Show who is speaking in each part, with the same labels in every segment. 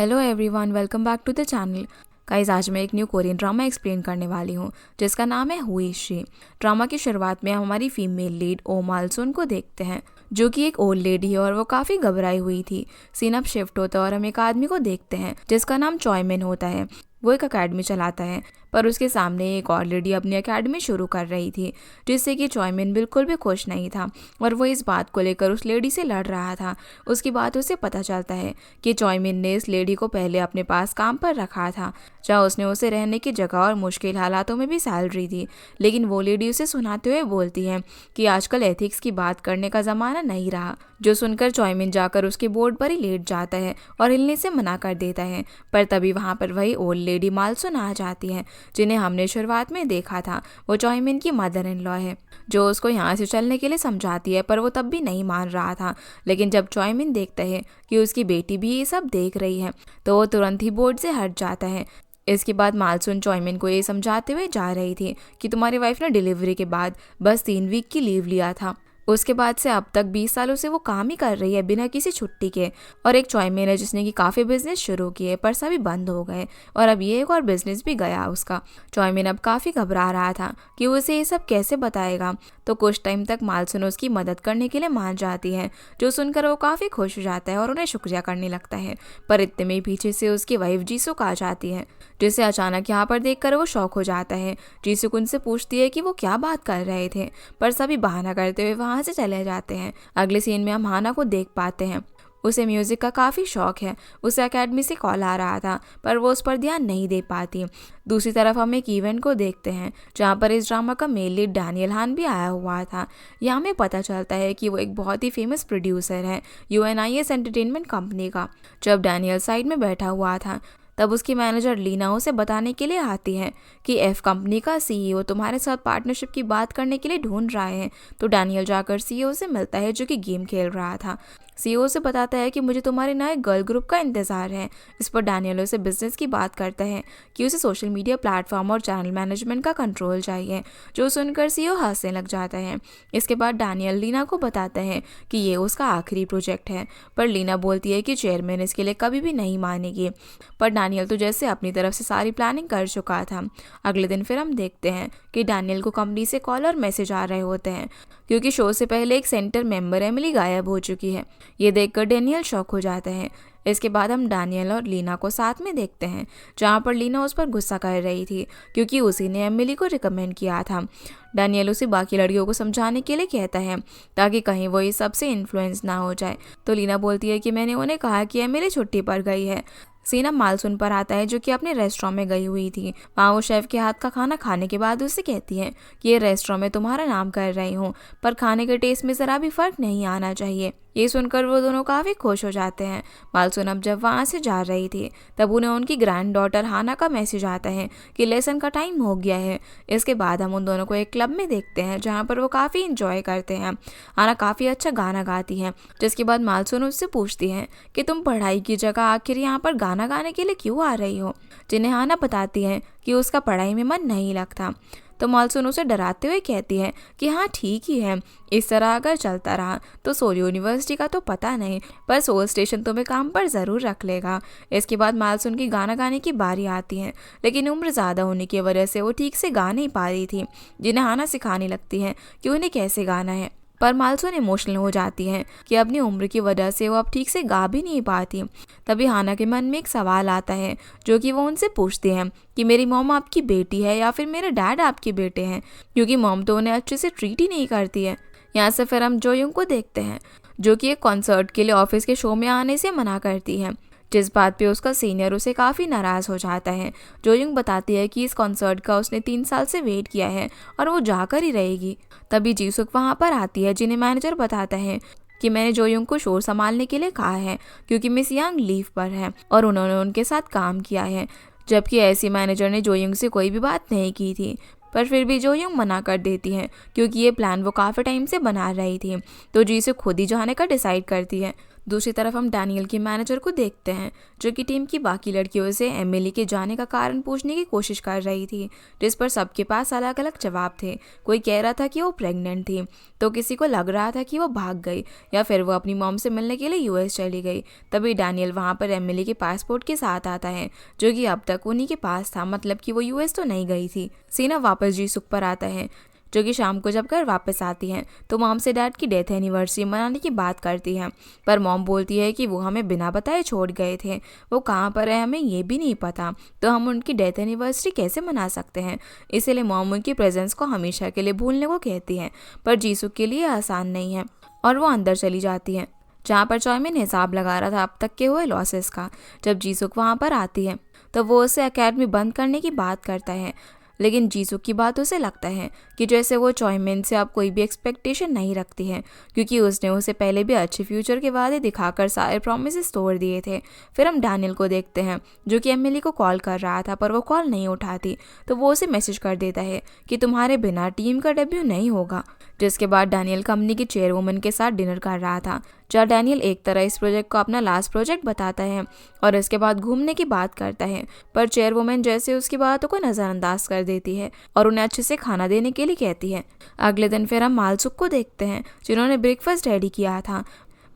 Speaker 1: Hello everyone, welcome back to the channel. Guys, आज मैं एक न्यू कोरियन ड्रामा एक्सप्लेन करने वाली हूँ जिसका नाम है हु इज शी। ड्रामा की शुरुआत में हम हमारी फीमेल लीड ओ मालसुन को देखते हैं जो कि एक ओल्ड लेडी है और वो काफ़ी घबराई हुई थी। सीन अब शिफ्ट होता है और हम एक आदमी को देखते हैं जिसका नाम चॉयमिन होता है। वो एक अकेडमी चलाता है, पर उसके सामने एक और लेडी अपनी अकेडमी शुरू कर रही थी जिससे कि चॉयमिन बिल्कुल भी खुश नहीं था और वो इस बात को लेकर उस लेडी से लड़ रहा था। उसकी बातों से पता चलता है कि चॉयमिन ने इस लेडी को पहले अपने पास काम पर रखा था जहाँ उसने उसे रहने की जगह और मुश्किल हालातों में भी सैलरी दी। लेकिन वो लेडी उसे सुनाते हुए बोलती है कि आजकल एथिक्स की बात करने का ज़माना नहीं रहा, जो सुनकर चॉयमिन जाकर उसके बोर्ड पर ही लेट जाता है और हिलने से मना कर देता है। पर तभी वहाँ पर वही ओल्ड लेडी मालसुन आ जाती है जिन्हें हमने शुरुआत में देखा था। वो चॉयमिन की मदर इन लॉ है जो उसको यहाँ से चलने के लिए समझाती है, पर वो तब भी नहीं मान रहा था। लेकिन जब चॉयमिन देखता है कि उसकी बेटी भी ये सब देख रही है तो वो तुरंत ही बोर्ड से हट जाता है। इसके बाद मालसुन चॉयमिन को ये समझाते हुए जा रही थी कि तुम्हारी वाइफ ने डिलीवरी के बाद बस 3 वीक की लीव लिया था, उसके बाद से अब तक 20 सालों से वो काम ही कर रही है बिना किसी छुट्टी के। और एक चॉयमेन है जिसने कि काफ़ी बिजनेस शुरू किए पर सभी बंद हो गए और अब ये एक और बिजनेस भी गया उसका। चॉयमेन अब काफ़ी घबरा रहा था कि उसे ये सब कैसे बताएगा, तो कुछ टाइम तक मालसुन उसकी मदद करने के लिए मान जाती है, जो सुनकर वो काफ़ी खुश हो जाता है और उन्हें शुक्रिया करने लगता है। पर इतने में पीछे से उसकी वाइफ जीसुक आ जाती है जिसे अचानक यहाँ पर देखकर वो शॉक हो जाता है। जीसुक उनसे पूछती है कि वो क्या बात कर रहे थे, पर सभी बहाना करते हुए वहाँ से चले जाते हैं। अगले सीन में हम हाना को देख पाते हैं। उसे म्यूज़िक का काफ़ी शौक है। उसे एकेडमी से कॉल आ रहा था पर वो उस पर ध्यान नहीं दे पाती। दूसरी तरफ हम एक इवेंट को देखते हैं जहाँ पर इस ड्रामा का मेन लीड डैनियल हान भी आया हुआ था। यहाँ हमें पता चलता है कि वो एक बहुत ही फेमस प्रोड्यूसर है UNIS एंटरटेनमेंट कंपनी का। जब डैनियल साइड में बैठा हुआ था तब उसकी मैनेजर लीना उसे बताने के लिए आती है कि एफ कंपनी का CEO तुम्हारे साथ पार्टनरशिप की बात करने के लिए ढूंढ रहा है। तो डैनियल जाकर CEO से मिलता है जो कि गेम खेल रहा था। CEO से बताता है कि मुझे तुम्हारे नए गर्ल ग्रुप का इंतज़ार है। इस पर डैनियल उसे बिजनेस की बात करता है कि उसे सोशल मीडिया प्लेटफॉर्म और चैनल मैनेजमेंट का कंट्रोल चाहिए, जो सुनकर CEO हंसने लग जाता है। इसके बाद डैनियल लीना को बताता है कि ये उसका आखिरी प्रोजेक्ट है, पर लीना बोलती है कि चेयरमैन इसके लिए कभी भी नहीं मानेगी। पर डैनियल तो जैसे अपनी तरफ से सारी प्लानिंग कर चुका था। अगले दिन फिर हम देखते हैं कि डैनियल को कंपनी से कॉल और मैसेज आ रहे होते हैं क्योंकि शो से पहले एक सेंटर मेंबर एमिली गायब हो चुकी है। ये देखकर डैनियल शॉक हो जाता है। इसके बाद हम डैनियल और लीना को साथ में देखते हैं जहाँ पर लीना उस पर गुस्सा कर रही थी क्योंकि उसी ने एमिली को रिकमेंड किया था। डैनियल उसे बाकी लड़कियों को समझाने के लिए कहता है ताकि कहीं वो इस सब से इन्फ्लुएंस ना हो जाए। तो लीना बोलती है कि मैंने उन्हें कहा कि एमिली छुट्टी पर गई है। सीन अब मालसुन पर आता है जो कि अपने रेस्टोरेंट में गई हुई थी। वहाँ वो शेफ के हाथ का खाना खाने के बाद उससे कहती है कि ये रेस्टोरेंट में तुम्हारा नाम कर रही हूँ, पर खाने के टेस्ट में ज़रा भी फ़र्क नहीं आना चाहिए। ये सुनकर वो दोनों काफ़ी खुश हो जाते हैं। मालसुन अब जब वहाँ से जा रही थी तब उन्हें उनकी ग्रैंड डॉटर हाना का मैसेज आता है कि लेसन का टाइम हो गया है। इसके बाद हम उन दोनों को एक क्लब में देखते हैं जहाँ पर वो काफ़ी इंजॉय करते हैं। हाना काफ़ी अच्छा गाना गाती है, जिसके बाद मालसुन उससे पूछती है कि तुम पढ़ाई की जगह आखिर यहाँ पर गाना गाने के लिए क्यों आ रही हो, जिन्हें हाना बताती है कि उसका पढ़ाई में मन नहीं लगता। तो मालसुन उसे डराते हुए कहती है कि हाँ ठीक ही है, इस तरह अगर चलता रहा तो सोल यूनिवर्सिटी का तो पता नहीं, पर सोल स्टेशन तुम्हें काम पर ज़रूर रख लेगा। इसके बाद मालसुन की गाना गाने की बारी आती है, लेकिन उम्र ज़्यादा होने की वजह से वो ठीक से गा नहीं पा रही थी, जिन्हें हाना सिखाने लगती है कि उन्हें कैसे गाना है। पर मालसुन इमोशनल हो जाती है कि अपनी उम्र की वजह से वो अब ठीक से गा भी नहीं पाती। तभी हाना के मन में एक सवाल आता है जो कि वो उनसे पूछते हैं कि मेरी मॉम आपकी बेटी है या फिर मेरे डैड आपके बेटे हैं, क्योंकि मॉम तो उन्हें अच्छे से ट्रीट ही नहीं करती है। यहाँ से फिर हम जोयुंग को देखते हैं जो कि एक कॉन्सर्ट के लिए ऑफिस के शो में आने से मना करती है, जिस बात पे उसका सीनियर उसे काफ़ी नाराज़ हो जाता है। जोयुंग बताती है कि इस कॉन्सर्ट का उसने 3 साल से वेट किया है और वो जाकर ही रहेगी। तभी जीसुक वहाँ पर आती है जिन्हें मैनेजर बताता है कि मैंने जोयुंग को शो संभालने के लिए कहा है क्योंकि मिस यांग लीव पर है और उन्होंने उनके साथ काम किया है, जबकि ऐसी मैनेजर ने जोयुंग से कोई भी बात नहीं की थी। पर फिर भी जोयुंग मना कर देती है क्योंकि ये प्लान वो काफ़ी टाइम से बना रही थी। तो जीसुक खुद ही जाने का डिसाइड करती है। दूसरी तरफ हम डैनियल के मैनेजर को देखते हैं जो कि टीम की बाकी लड़कियों से एमिली के जाने का कारण पूछने की कोशिश कर रही थी, जिस पर सबके पास अलग अलग जवाब थे। कोई कह रहा था कि वो प्रेग्नेंट थी, तो किसी को लग रहा था कि वो भाग गई या फिर वो अपनी मॉम से मिलने के लिए यूएस चली गई। तभी डैनियल वहाँ पर एमिली के पासपोर्ट के साथ आता है जो कि अब तक उन्हीं के पास था, मतलब कि वो यूएस तो नहीं गई थी। सीना वापस जीसुक पर आता है जो कि शाम को जब घर वापस आती हैं तो मॉम से डैड की डेथ एनिवर्सरी मनाने की बात करती हैं, पर मॉम बोलती है कि वो हमें बिना बताए छोड़ गए थे, वो कहाँ पर है हमें ये भी नहीं पता, तो हम उनकी डेथ एनिवर्सरी कैसे मना सकते हैं। इसीलिए मॉम उनकी प्रेजेंस को हमेशा के लिए भूलने को कहती हैं, पर जीसुक के लिए आसान नहीं है और वो अंदर चली जाती हैं जहाँ पर चॉयमिन हिसाब लगा रहा था अब तक के हुए लॉसेस का। जब जीसुक वहाँ पर आती है तो वो उसे एकेडमी बंद करने की बात करता है, लेकिन जीसुक की बात उसे लगता है कि जैसे वो चॉयमिन से अब कोई भी एक्सपेक्टेशन नहीं रखती है, क्योंकि उसने उसे पहले भी अच्छे फ्यूचर के वादे दिखाकर सारे प्रॉमिसेस तोड़ दिए थे। फिर हम डैनियल को देखते हैं जो कि एमिली को कॉल कर रहा था पर वो कॉल नहीं उठाती, तो वो उसे मैसेज कर देता है कि तुम्हारे बिना टीम का डेब्यू नहीं होगा। जिसके बाद डैनियल कंपनी की चेयरवुमन के साथ डिनर कर रहा था, जहाँ डैनियल एक तरह इस प्रोजेक्ट को अपना लास्ट प्रोजेक्ट बताता है और इसके बाद घूमने की बात करता है, पर चेयरवुमन जैसे उसकी बातों को नज़रअंदाज कर देती है और उन्हें अच्छे से खाना देने के लिए कहती है। अगले दिन फिर हम मालसुक को देखते हैं जिन्होंने ब्रेकफास्ट रेडी किया था।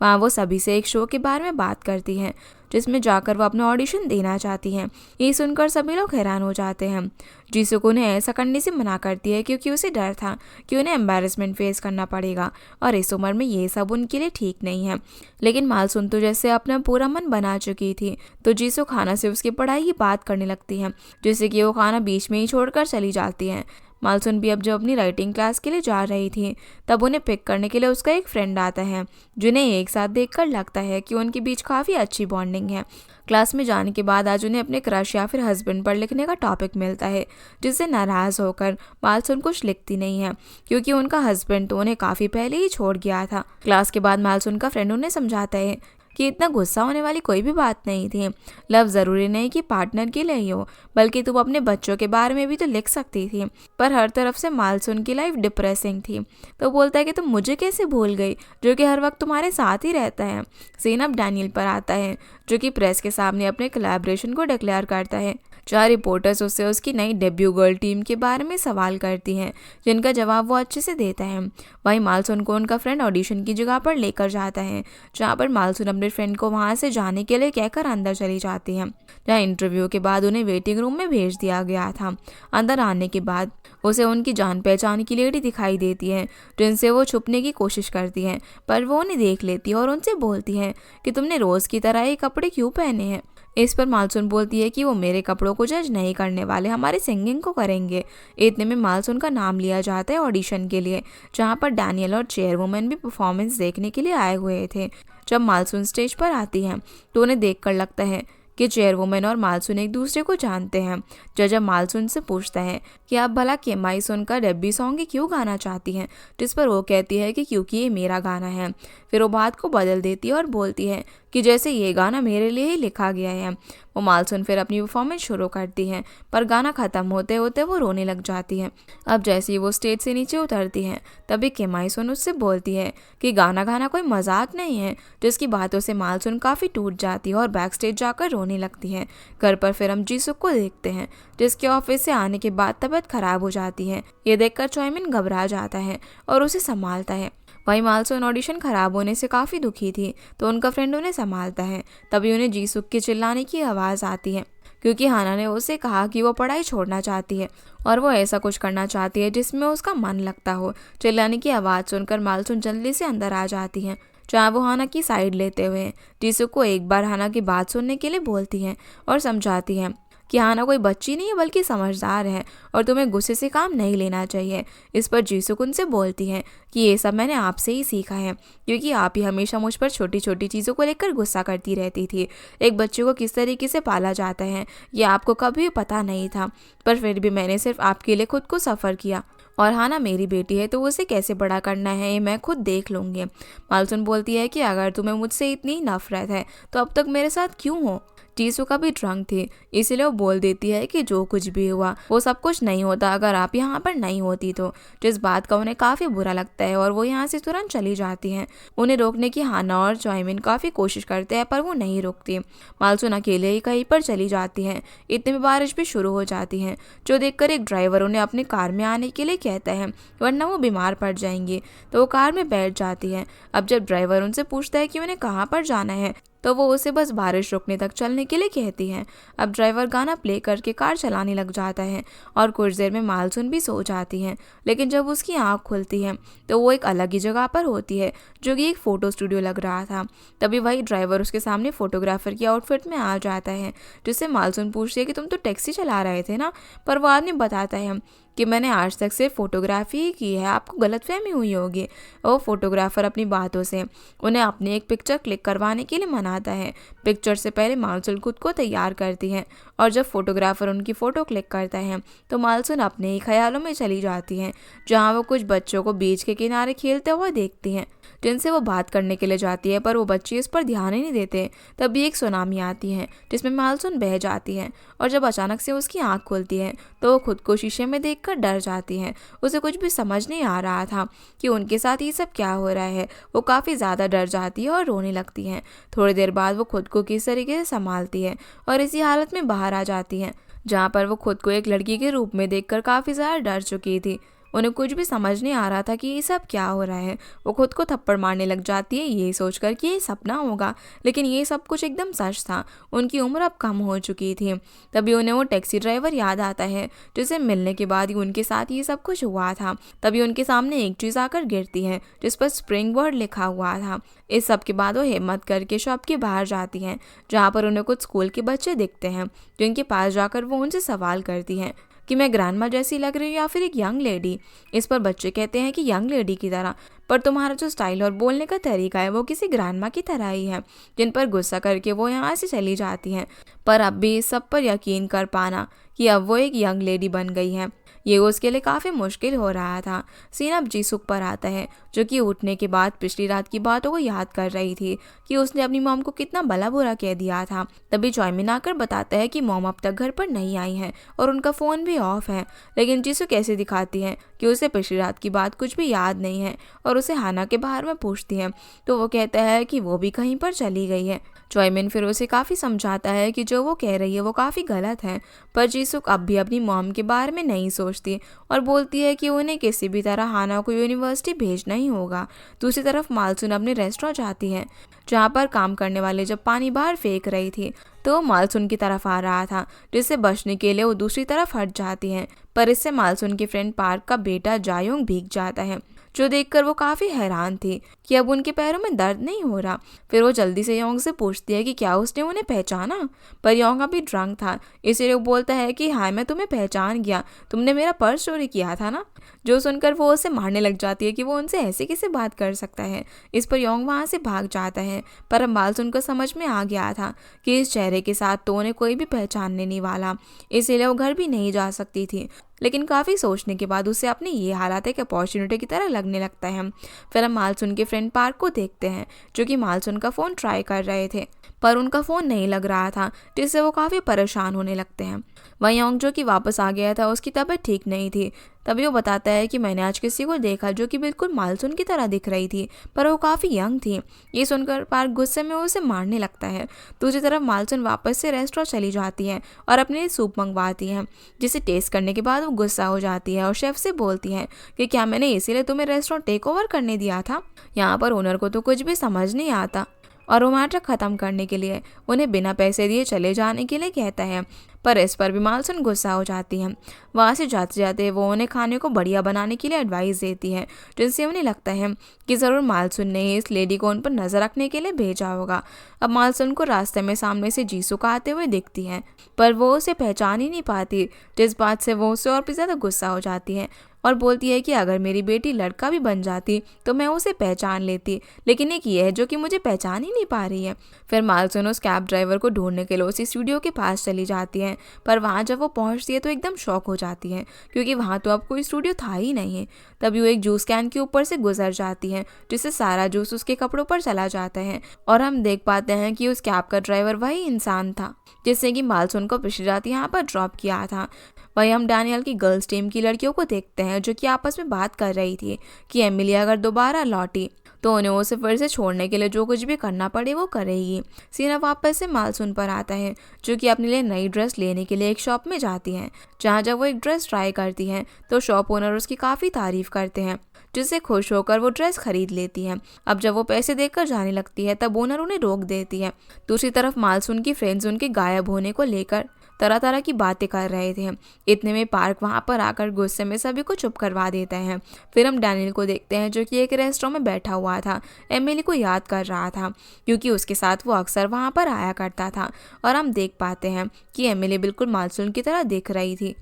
Speaker 1: वहाँ वो सभी से एक शो के बारे में बात करती हैं जिसमें जाकर वो अपना ऑडिशन देना चाहती हैं। ये सुनकर सभी लोग हैरान हो जाते हैं। जीसुक उन्हें ऐसा करने से मना करती है क्योंकि उसे डर था कि उन्हें एम्बैरेसमेंट फेस करना पड़ेगा और इस उम्र में ये सब उनके लिए ठीक नहीं है। लेकिन मालसुन तो जैसे अपना पूरा मन बना चुकी थी, तो जीसुक खाना से उसकी पढ़ाई की बात करने लगती है, जिससे कि वो खाना बीच में ही छोड़कर चली जाती है। मालसुन भी अब जब अपनी राइटिंग क्लास के लिए जा रही थी तब उन्हें पिक करने के लिए उसका एक फ्रेंड आता है, जिन्हें एक साथ देखकर लगता है कि उनके बीच काफ़ी अच्छी बॉन्डिंग है। क्लास में जाने के बाद आज उन्हें अपने क्रश या फिर हस्बैंड पर लिखने का टॉपिक मिलता है, जिससे नाराज़ होकर मालसुन कुछ लिखती नहीं है क्योंकि उनका हस्बैंड तो उन्हें काफ़ी पहले ही छोड़ गया था। क्लास के बाद मालसुन का फ्रेंड उन्हें समझाता है कि इतना गुस्सा होने वाली कोई भी बात नहीं थी। लव ज़रूरी नहीं कि पार्टनर के लिए ही हो, बल्कि तुम अपने बच्चों के बारे में भी तो लिख सकती थी। पर हर तरफ से मालसुन की लाइफ डिप्रेसिंग थी, तो बोलता है कि तुम मुझे कैसे भूल गई जो कि हर वक्त तुम्हारे साथ ही रहता है। सीन अब डैनियल पर आता है जो कि प्रेस के सामने अपने कोलैबोरेशन को डिक्लेयर करता है, जहाँ रिपोर्टर्स उससे उसकी नई डेब्यू गर्ल टीम के बारे में सवाल करती हैं, जिनका जवाब वो अच्छे से देता है। वहीं मालसुन को उनका फ्रेंड ऑडिशन की जगह पर लेकर जाता है, जहाँ पर मालसुन अपने फ्रेंड को वहाँ से जाने के लिए कहकर अंदर चली जाती है, जहाँ इंटरव्यू के बाद उन्हें वेटिंग रूम में भेज दिया गया था। अंदर आने के बाद उसे उनकी जान पहचान की लेडी दिखाई देती है, जिनसे वो छुपने की कोशिश करती है, पर वो उन्हें देख लेती है और उनसे बोलती है कि तुमने रोज़ की तरह ये कपड़े क्यों पहने हैं। इस पर मालसुन बोलती है कि वो मेरे कपड़ों को जज नहीं करने वाले, हमारे सिंगिंग को करेंगे। इतने में मालसुन का नाम लिया जाता है ऑडिशन के लिए, जहाँ पर डैनियल और चेयरवुमन भी परफॉर्मेंस देखने के लिए आए हुए थे। जब मालसुन स्टेज पर आती हैं तो उन्हें देखकर लगता है कि चेयरवुमन और मालसुन एक दूसरे को जानते हैं। जब मालसुन से पूछता है कि आप भला केमाई सुन का डेब्यू सॉन्ग ही क्यों गाना चाहती हैं, जिस पर वो कहती है कि क्योंकि ये मेरा गाना है। फिर वो बात को बदल देती है और बोलती है कि जैसे ये गाना मेरे लिए ही लिखा गया है। वो मालसुन फिर अपनी परफॉर्मेंस शुरू करती है, पर गाना ख़त्म होते होते वो रोने लग जाती है। अब जैसे ही वो स्टेज से नीचे उतरती हैं तभी केमाई सुन उससे बोलती है कि गाना गाना कोई मजाक नहीं है, जिसकी बातों से मालसुन काफ़ी टूट जाती है और बैक स्टेज जाकर रोने लगती है। घर पर फिर हम जीसुक को देखते हैं, जिसके ऑफिस से आने के बाद तबीयत खराब हो जाती है। ये देखकर चॉयमिन घबरा जाता है और उसे संभालता है। वहीं मालसुन ऑडिशन खराब होने से काफ़ी दुखी थी, तो उनका फ्रेंड उन्हें संभालता है। तभी उन्हें जीसुक के चिल्लाने की आवाज़ आती है, क्योंकि हाना ने उसे कहा कि वो पढ़ाई छोड़ना चाहती है और वो ऐसा कुछ करना चाहती है जिसमें उसका मन लगता हो। चिल्लाने की आवाज़ सुनकर मालसुन जल्दी से अंदर आ जाती है, जहाँ वो हाना की साइड लेते हुए जीसुक को एक बार हाना की बात सुनने के लिए बोलती हैं और समझाती हैं कि हाना कोई बच्ची नहीं है बल्कि समझदार है और तुम्हें गुस्से से काम नहीं लेना चाहिए। इस पर जीसुक उनसे बोलती हैं कि ये सब मैंने आपसे ही सीखा है, क्योंकि आप ही हमेशा मुझ पर छोटी छोटी चीज़ों को लेकर गुस्सा करती रहती थी। एक बच्चे को किस तरीके से पाला जाता है ये आपको कभी पता नहीं था, पर फिर भी मैंने सिर्फ आपके लिए खुद को सफ़र किया और हाना मेरी बेटी है तो उसे कैसे बड़ा करना है ये मैं खुद देख लूँगी। मालसुन बोलती है कि अगर तुम्हें मुझसे इतनी नफरत है तो अब तक मेरे साथ क्यों हो। जीसू का भी ड्रंक थी, इसीलिए वो बोल देती है कि जो कुछ भी हुआ वो सब कुछ नहीं होता अगर आप यहाँ पर नहीं होती तो, जिस बात का उन्हें काफ़ी बुरा लगता है और वो यहाँ से तुरंत चली जाती हैं। उन्हें रोकने की हाना और चॉयमिन काफ़ी कोशिश करते हैं पर वो नहीं रुकती। मालसून अकेले ही कहीं पर चली जाती हैं। इतने में बारिश भी शुरू हो जाती है, जो देखकर एक ड्राइवर उन्हें अपनी कार में आने के लिए कहता है वरना वो बीमार पड़ जाएंगी। तो वो कार में बैठ जाती है। अब जब ड्राइवर उनसे पूछता है कि उन्हें कहाँ पर जाना है तो वो उसे बस बारिश रुकने तक चलने के लिए कहती हैं। अब ड्राइवर गाना प्ले करके कार चलाने लग जाता है और कुछ देर में मालसून भी सो जाती हैं। लेकिन जब उसकी आँख खुलती है तो वो एक अलग ही जगह पर होती है, जो कि एक फ़ोटो स्टूडियो लग रहा था। तभी वही ड्राइवर उसके सामने फोटोग्राफर की आउटफिट में आ जाता है, जिससे मालसून पूछती है कि तुम तो टैक्सी चला रहे थे ना। पर वो आदमी बताता है कि मैंने आज तक सिर्फ फोटोग्राफी ही की है, आपको गलतफहमी हुई होगी। वो फोटोग्राफर अपनी बातों से उन्हें अपनी एक पिक्चर क्लिक करवाने के लिए मनाता है। पिक्चर से पहले मालसून खुद को तैयार करती है और जब फोटोग्राफर उनकी फ़ोटो क्लिक करता है तो मालसून अपने ही ख्यालों में चली जाती हैं, जहाँ वो कुछ बच्चों को बीच के किनारे खेलते हुए देखती हैं, जिनसे वो बात करने के लिए जाती है पर वो बच्चे इस पर ध्यान ही नहीं देते। तभी एक सुनामी आती है जिसमें मालसून बह जाती है और जब अचानक से उसकी आँख खुलती है तो वो खुद को शीशे में देखकर डर जाती है। उसे कुछ भी समझ नहीं आ रहा था कि उनके साथ ये सब क्या हो रहा है। वो काफ़ी ज़्यादा डर जाती है और रोने लगती है। थोड़ी देर बाद वो खुद को किस तरीके से संभालती है और इसी हालत में बाहर आ जाती है, जहाँ पर वो खुद को एक लड़की के रूप में देखकर काफ़ी ज़्यादा डर चुकी थी। उन्हें कुछ भी समझ नहीं आ रहा था कि ये सब क्या हो रहा है। वो खुद को थप्पड़ मारने लग जाती है ये सोचकर कि ये सपना होगा, लेकिन ये सब कुछ एकदम सच था। उनकी उम्र अब कम हो चुकी थी। तभी उन्हें वो टैक्सी ड्राइवर याद आता है जिसे मिलने के बाद ही उनके साथ ये सब कुछ हुआ था। तभी उनके सामने एक चीज़ आकर गिरती है जिस पर स्प्रिंग बोर्ड लिखा हुआ था। इस सब के बाद वो हिम्मत करके शॉप के बाहर जाती हैं, जहाँ पर उन्हें कुछ स्कूल के बच्चे दिखते हैं, जिनके पास जाकर वो उनसे सवाल करती हैं कि मैं ग्रैंडमा जैसी लग रही हूँ या फिर एक यंग लेडी। इस पर बच्चे कहते हैं कि यंग लेडी की तरह, पर तुम्हारा जो स्टाइल और बोलने का तरीका है वो किसी ग्रैंडमा की तरह ही है। जिन पर गुस्सा करके वो यहाँ से चली जाती हैं। पर अब भी इस सब पर यकीन कर पाना कि अब वो एक यंग लेडी बन गई है, ये उसके लिए काफ़ी मुश्किल हो रहा था। सीन अब जीसुक पर आता है, जो कि उठने के बाद पिछली रात की बातों को याद कर रही थी कि उसने अपनी मॉम को कितना भला बुरा कह दिया था। तभी चॉयमिन आकर बताता है कि मॉम अब तक घर पर नहीं आई हैं और उनका फ़ोन भी ऑफ है। लेकिन जीसुक कैसे दिखाती है कि उसे पिछली रात की बात कुछ भी याद नहीं है और उसे हाना के बाहर में पूछती है तो वो कहता है कि वो भी कहीं पर चली गई है। चॉयमिन फिर उसे काफ़ी समझाता है कि जो वो कह रही है वो काफ़ी गलत है, पर जीसुक अब भी अपनी मॉम के बारे में नहीं सोचती और बोलती है कि उन्हें किसी भी तरह हाना को यूनिवर्सिटी भेजना ही होगा। दूसरी तरफ मालसून अपने रेस्टोरेंट जाती है, जहाँ पर काम करने वाले जब पानी बाहर फेंक रही थी तो वो मालसून की तरफ आ रहा था, जिससे बचने के लिए वो दूसरी तरफ हट जाती हैं। पर इससे मालसून के फ्रेंड पार्क का बेटा जायोंग भीग जाता है, जो देखकर वो काफ़ी हैरान थी कि अब उनके पैरों में दर्द नहीं हो रहा। फिर वो जल्दी से योंग से पूछती है कि क्या उसने उन्हें पहचाना, पर योंग अभी ड्रंक था, इसीलिए वो बोलता है कि हाँ मैं तुम्हें पहचान गया, तुमने मेरा पर्स चोरी किया था ना। जो सुनकर वो उसे मारने लग जाती है कि वो उनसे ऐसे कैसे बात कर सकता है। इस पर योंग वहाँ से भाग जाता है, पर अब मालसून को समझ में आ गया था कि इस चेहरे के साथ तो उन्हें कोई भी पहचानने नहीं वाला, इसीलिए वो घर भी नहीं जा सकती थी। लेकिन काफ़ी सोचने के बाद उसे अपने ये हालात एक अपॉर्चुनिटी की तरह लगने लगता है। फिर हम मालसून के फ्रेंड पार्क को देखते हैं, जो कि मालसून का फ़ोन ट्राई कर रहे थे, पर उनका फ़ोन नहीं लग रहा था, जिससे वो काफ़ी परेशान होने लगते हैं। वहीं योंग जो कि वापस आ गया था, उसकी तबीयत ठीक नहीं थी। तभी वो बताता है कि मैंने आज किसी को देखा जो कि बिल्कुल मालसून की तरह दिख रही थी, पर वो काफ़ी यंग थी। ये सुनकर पार्क गुस्से में उसे मारने लगता है। दूसरी तरफ मालसून वापस से रेस्टोरेंट चली जाती है और अपने लिए सूप मंगवाती है, जिसे टेस्ट करने के बाद वो गुस्सा हो जाती है और शेफ से बोलती है कि क्या मैंने इसीलिए तुम्हें रेस्टोरेंट टेक ओवर करने दिया था। यहाँ पर ओनर को तो कुछ भी समझ नहीं आता और वो मैटर ख़त्म करने के लिए उन्हें बिना पैसे दिए चले जाने के लिए कहता है, पर इस पर भी मालसून गुस्सा हो जाती है। वहाँ से जाते जाते वो उन्हें खाने को बढ़िया बनाने के लिए एडवाइस देती है, जिनसे उन्हें लगता है कि ज़रूर मालसून ने इस लेडी को उन पर नज़र रखने के लिए भेजा होगा। अब मालसून को रास्ते में सामने से जीसुक आते हुए दिखती है, पर वो उसे पहचान ही नहीं पाती, जिस बात से वो उससे और भी ज़्यादा गुस्सा हो जाती है और बोलती है कि अगर मेरी बेटी लड़का भी बन जाती तो मैं उसे पहचान लेती, लेकिन एक ये है जो कि मुझे पहचान ही नहीं पा रही है। फिर मालसून उस कैब ड्राइवर को ढूंढने के लिए उसी स्टूडियो के पास चली जाती है, हैं, पर वहाँ जब वो पहुँचती है तो एकदम शॉक हो जाती है क्योंकि वहाँ तो अब कोई स्टूडियो था ही नहीं है। तभी वो एक जूस कैन के ऊपर से गुजर जाती है जिससे सारा जूस उसके कपड़ों पर चला जाता है और हम देख पाते हैं कि उस कैब का ड्राइवर वही इंसान था जिससे कि मालसून को पिछली रात यहाँ पर ड्रॉप किया था। वही हम डैनियल की गर्ल्स टीम की लड़कियों को देखते हैं जो कि आपस में बात कर रही थी कि एमिली अगर दोबारा लौटी तो उन्हें उसे फिर से छोड़ने के लिए जो कुछ भी करना पड़े वो करेगी। सीना वापस से मालसून पर आता है जो कि अपने लिए नई ड्रेस लेने के लिए एक शॉप में जाती है, जहाँ जब वो एक ड्रेस ट्राई करती है तो शॉप ओनर उसकी काफ़ी तारीफ करते हैं जिससे खुश होकर वो ड्रेस खरीद लेती है। अब जब वो पैसे देकर जाने लगती है तब ओनर उन्हें रोक देती है। दूसरी तरफ मालसून की फ्रेंड्स उनके गायब होने को लेकर तरह तरह की बातें कर रहे थे। इतने में पार्क वहाँ पर आकर गुस्से में सभी को चुप करवा देता है। फिर हम डैनियल को देखते हैं जो कि एक रेस्टोरेंट में बैठा हुआ था, एमिली को याद कर रहा था क्योंकि उसके साथ वो अक्सर वहाँ पर आया करता था और हम देख पाते हैं कि एमिली बिल्कुल मालसून की तरह दिख रही थी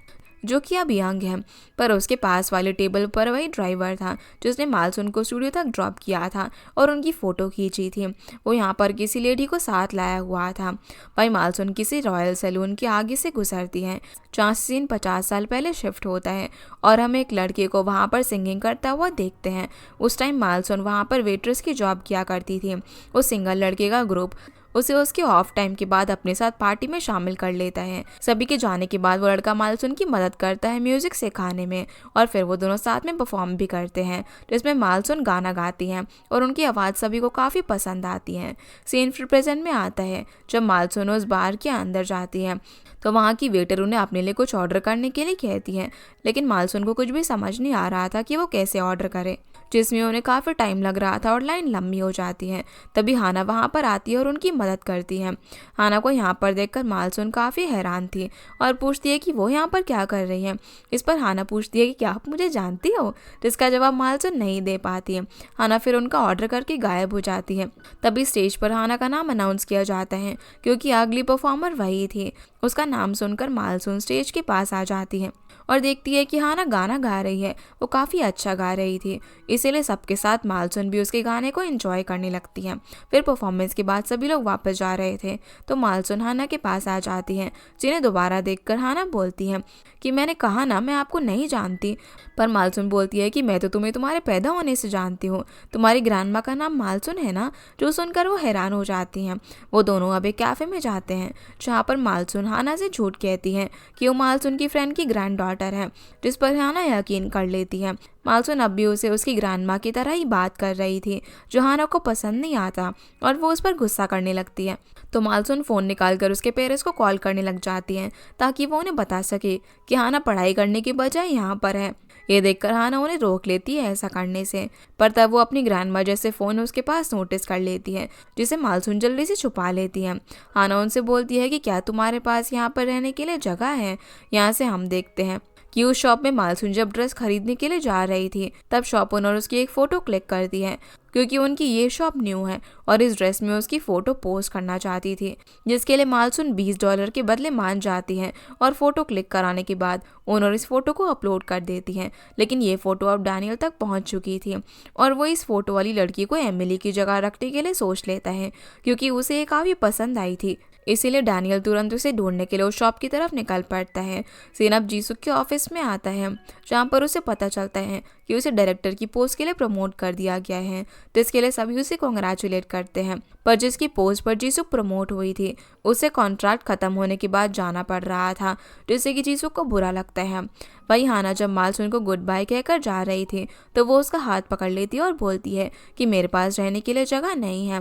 Speaker 1: जो कि अब यंग है, पर उसके पास वाले टेबल पर वही ड्राइवर था जिसने मालसून को स्टूडियो तक ड्रॉप किया था और उनकी फ़ोटो खींची थी। वो यहाँ पर किसी लेडी को साथ लाया हुआ था। भाई मालसून किसी रॉयल सैलून के आगे से गुजरती है जहाँ सीन 50 साल पहले शिफ्ट होता है और हम एक लड़के को वहाँ पर सिंगिंग करता हुआ देखते हैं। उस टाइम मालसून वहाँ पर वेट्रेस की जॉब किया करती थी। उस सिंगल लड़के का ग्रुप उसे उसके ऑफ टाइम के बाद अपने साथ पार्टी में शामिल कर लेता है। सभी के जाने के बाद वो लड़का मालसून की मदद करता है म्यूजिक सिखाने में और फिर वो दोनों साथ में परफॉर्म भी करते हैं जिसमें मालसून गाना गाती हैं और उनकी आवाज़ सभी को काफ़ी पसंद आती है। सीन फिर प्रेजेंट में आता है जब मालसून उस बार के अंदर जाती है तो वहाँ की वेटर उन्हें अपने लिए कुछ ऑर्डर करने के लिए कहती है, लेकिन मालसून को कुछ भी समझ नहीं आ रहा था कि वो कैसे ऑर्डर करे, जिसमें उन्हें काफ़ी टाइम लग रहा था और लाइन लंबी हो जाती है। तभी हाना वहाँ पर आती है और उनकी मदद करती है। हाना को यहाँ पर देखकर मालसून काफ़ी हैरान थी और पूछती है कि वो यहाँ पर क्या कर रही है। इस पर हाना पूछती है कि क्या आप मुझे जानती हो, जिसका जवाब मालसून नहीं दे पाती है। हाना फिर उनका ऑर्डर करके गायब हो जाती है। तभी स्टेज पर हाना का नाम अनाउंस किया जाता है क्योंकि अगली परफॉर्मर वही थी। उसका नाम सुनकर मालसून स्टेज के पास आ जाती है और देखती है कि हाना गाना गा रही है। वो काफ़ी अच्छा गा रही थी, इसीलिए सबके साथ मालसून भी उसके गाने को एंजॉय करने लगती है। फिर परफॉर्मेंस के बाद सभी लोग वापस जा रहे थे तो मालसून हाना के पास आ जाती है, जिन्हें दोबारा देखकर हाना बोलती है कि मैंने कहा ना मैं आपको नहीं जानती। पर मालसून बोलती है कि मैं तो तुम्हें तुम्हारे पैदा होने से जानती हूँ, तुम्हारी ग्रैंडमा का नाम मालसून है ना। जो सुनकर वो हैरान हो जाती हैं। वो दोनों अब एक कैफ़े में जाते हैं जहाँ पर मालसून हाना से झूठ कहती है कि वो मालसून की फ्रेंड की ग्रैंड डॉटर है, जिस पर हाना यकीन कर लेती है। मालसून अब भी उसे उसकी ग्रैंडमा की तरह ही बात कर रही थी जो हाना को पसंद नहीं आता और वो उस पर गुस्सा करने लगती है। तो मालसून फ़ोन निकालकर उसके पेरेंट्स को कॉल करने लग जाती हैं ताकि वो उन्हें बता सके कि हाना पढ़ाई करने के बजाय यहाँ पर है। ये देखकर हाना उन्हें रोक लेती है ऐसा करने से, पर तब वो अपनी ग्रैंडमा जैसे फ़ोन उसके पास नोटिस कर लेती है जिसे मालसून जल्दी से छुपा लेती है। हाना उनसे बोलती है कि क्या तुम्हारे पास यहाँ पर रहने के लिए जगह है। यहाँ से हम देखते हैं कि उस शॉप में मालसून जब ड्रेस खरीदने के लिए जा रही थी तब शॉप ओनर उसकी एक फ़ोटो क्लिक करती है क्योंकि उनकी ये शॉप न्यू है और इस ड्रेस में उसकी फ़ोटो पोस्ट करना चाहती थी, जिसके लिए मालसून $20 के बदले मान जाती है और फ़ोटो क्लिक कराने के बाद ओनर इस फ़ोटो को अपलोड कर देती हैं। लेकिन ये फ़ोटो अब डैनियल तक पहुंच चुकी थी और वो इस फ़ोटो वाली लड़की को एमिली की जगह रखने के लिए सोच लेता है क्योंकि उसे ये काफ़ी पसंद आई थी। इसीलिए डैनियल तुरंत उसे ढूंढने के लिए उस शॉप की तरफ निकल पड़ता है। सीन अब जीसुक के ऑफिस में आता है जहाँ पर उसे पता चलता है कि उसे डायरेक्टर की पोस्ट के लिए प्रमोट कर दिया गया है, जिसके लिए सभी उसे कॉन्ग्रेचुलेट करते हैं। पर जिसकी पोस्ट पर जीसुक प्रमोट हुई थी उसे कॉन्ट्रैक्ट खत्म होने के बाद जाना पड़ रहा था, जिससे कि जीसुक को बुरा लगता है। वही हाना जब मालसून को गुड बाय कहकर जा रही थी तो वो उसका हाथ पकड़ लेती है और बोलती है कि मेरे पास रहने के लिए जगह नहीं है।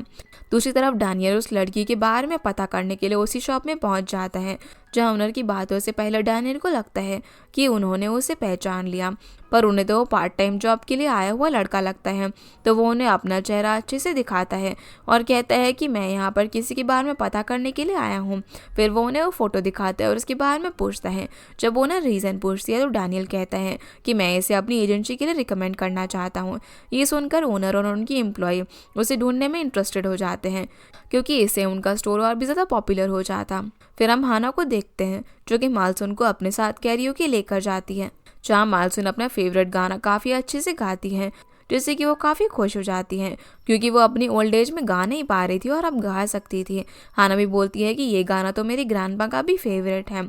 Speaker 1: दूसरी तरफ डैनियल उस लड़की के बारे में पता करने के लिए उसी शॉप में पहुंच जाता है जहां ओनर की बातों से पहले डैनियल को लगता है कि उन्होंने उसे पहचान लिया, पर उन्हें तो वो पार्ट टाइम जॉब के लिए आया हुआ लड़का लगता है। तो वो उन्हें अपना चेहरा अच्छे से दिखाता है और कहता है कि मैं यहाँ पर किसी के बारे में पता करने के लिए आया हूँ। फिर वो उन्हें वो फ़ोटो दिखाता है और उसके बारे में पूछता है। जब वो उन्हें रीज़न पूछती है तो डैनियल कहता है कि मैं इसे अपनी एजेंसी के लिए रिकमेंड करना चाहता हूँ। ये सुनकर ओनर और उनकी एम्प्लॉय उसे ढूंढने में इंटरेस्टेड हो जाते हैं क्योंकि इससे उनका स्टोर और भी ज़्यादा पॉपुलर हो जाता। फिर हम हाना को देखते हैं जो कि मालसून को अपने साथ कैरियोके लेकर जाती है, जहाँ मालसून अपना फेवरेट गाना काफ़ी अच्छे से गाती है जिससे कि वो काफ़ी खुश हो जाती हैं क्योंकि वो अपनी ओल्ड एज में गा नहीं पा रही थी और अब गा सकती थी। हाना भी बोलती है कि ये गाना तो मेरी ग्रैंडमा का भी फेवरेट है।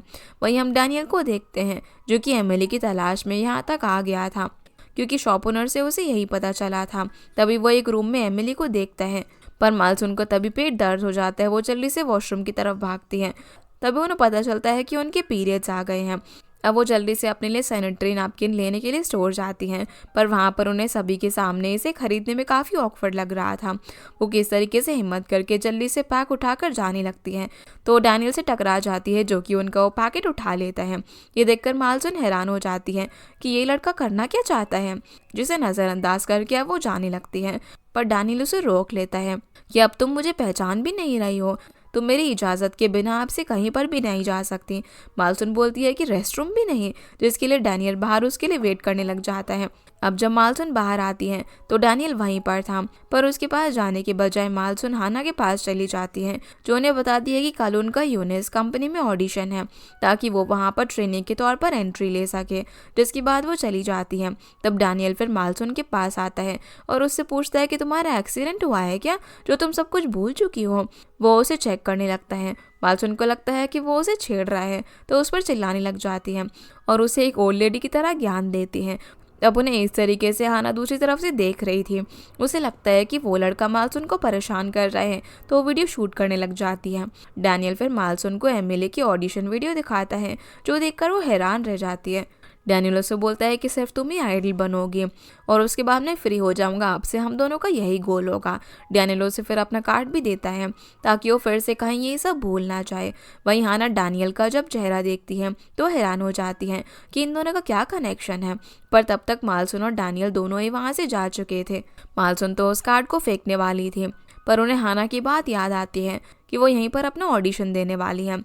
Speaker 1: वहीं हम डैनियल को देखते हैं जो कि एमिली की तलाश में यहाँ तक आ गया था क्योंकि शॉप ओनर से उसे यही पता चला था। तभी वो एक रूम में एमिली को देखता है, पर मालसून को तभी पेट दर्द हो जाता है। वो जल्दी से वॉशरूम की तरफ भागती हैं। तभी उन्हें पता चलता है कि उनके पीरियड्स आ गए हैं। अब वो जल्दी से अपने लिए सैनिटरी नैपकिन लेने के लिए स्टोर जाती हैं, पर वहाँ पर उन्हें सभी के सामने इसे खरीदने में काफ़ी ऑकवर्ड लग रहा था। वो किस तरीके से हिम्मत करके जल्दी से पैक उठाकर जाने लगती हैं तो डैनियल से टकरा जाती है जो कि उनका वो पैकेट उठा लेता है। ये देखकर मालसून हैरान हो जाती है कि ये लड़का करना क्या चाहता है, जिसे नज़रअंदाज करके अब वो जाने लगती है। पर डैनियल उसे रोक लेता है कि अब तुम मुझे पहचान भी नहीं रही हो, तुम मेरी इजाज़त के बिना आपसे कहीं पर भी नहीं जा सकती। मालसून बोलती है कि रेस्ट रूम भी नहीं, जिसके लिए डैनियल बाहर उसके लिए वेट करने लग जाता है। अब जब मालसून बाहर आती हैं तो डैनियल वहीं पर था, पर उसके पास जाने के बजाय मालसून हाना के पास चली जाती है जो उन्हें बताती है कि कल उनका यूनिस कंपनी में ऑडिशन है ताकि वो वहाँ पर ट्रेनिंग के तौर पर एंट्री ले सके, जिसके बाद वो चली जाती है। तब डैनियल फिर मालसून के पास आता है और उससे पूछता है कि तुम्हारा एक्सीडेंट हुआ है क्या, जो तुम सब कुछ भूल चुकी हो। वो उसे चेक करने लगता है। मालसून को लगता है कि वो उसे छेड़ रहा है तो उस पर चिल्लाने लग जाती है और उसे एक ओल्ड लेडी की तरह ज्ञान देती है। अब उन्हें इस तरीके से हाना दूसरी तरफ से देख रही थी। उसे लगता है कि वो लड़का मालसून को परेशान कर रहा है तो वो वीडियो शूट करने लग जाती है। डैनियल फिर मालसून को एमिली की ऑडिशन वीडियो दिखाता है जो देखकर वो हैरान रह जाती है। डैनियल उससे बोलता है कि सिर्फ तुम ही आइडल बनोगी और उसके बाद मैं फ्री हो जाऊंगा, आपसे हम दोनों का यही गोल होगा। डैनियल उसे फिर अपना कार्ड भी देता है ताकि वो फिर से कहीं ये सब भूल ना जाए। वहीं हाना डैनियल का जब चेहरा देखती है तो हैरान हो जाती है कि इन दोनों का क्या कनेक्शन है, पर तब तक मालसून और डैनियल दोनों ही वहाँ से जा चुके थे। मालसून तो उस कार्ड को फेंकने वाली थी, पर उन्हें हाना की बात याद आती है कि वो यहीं पर अपना ऑडिशन देने वाली है।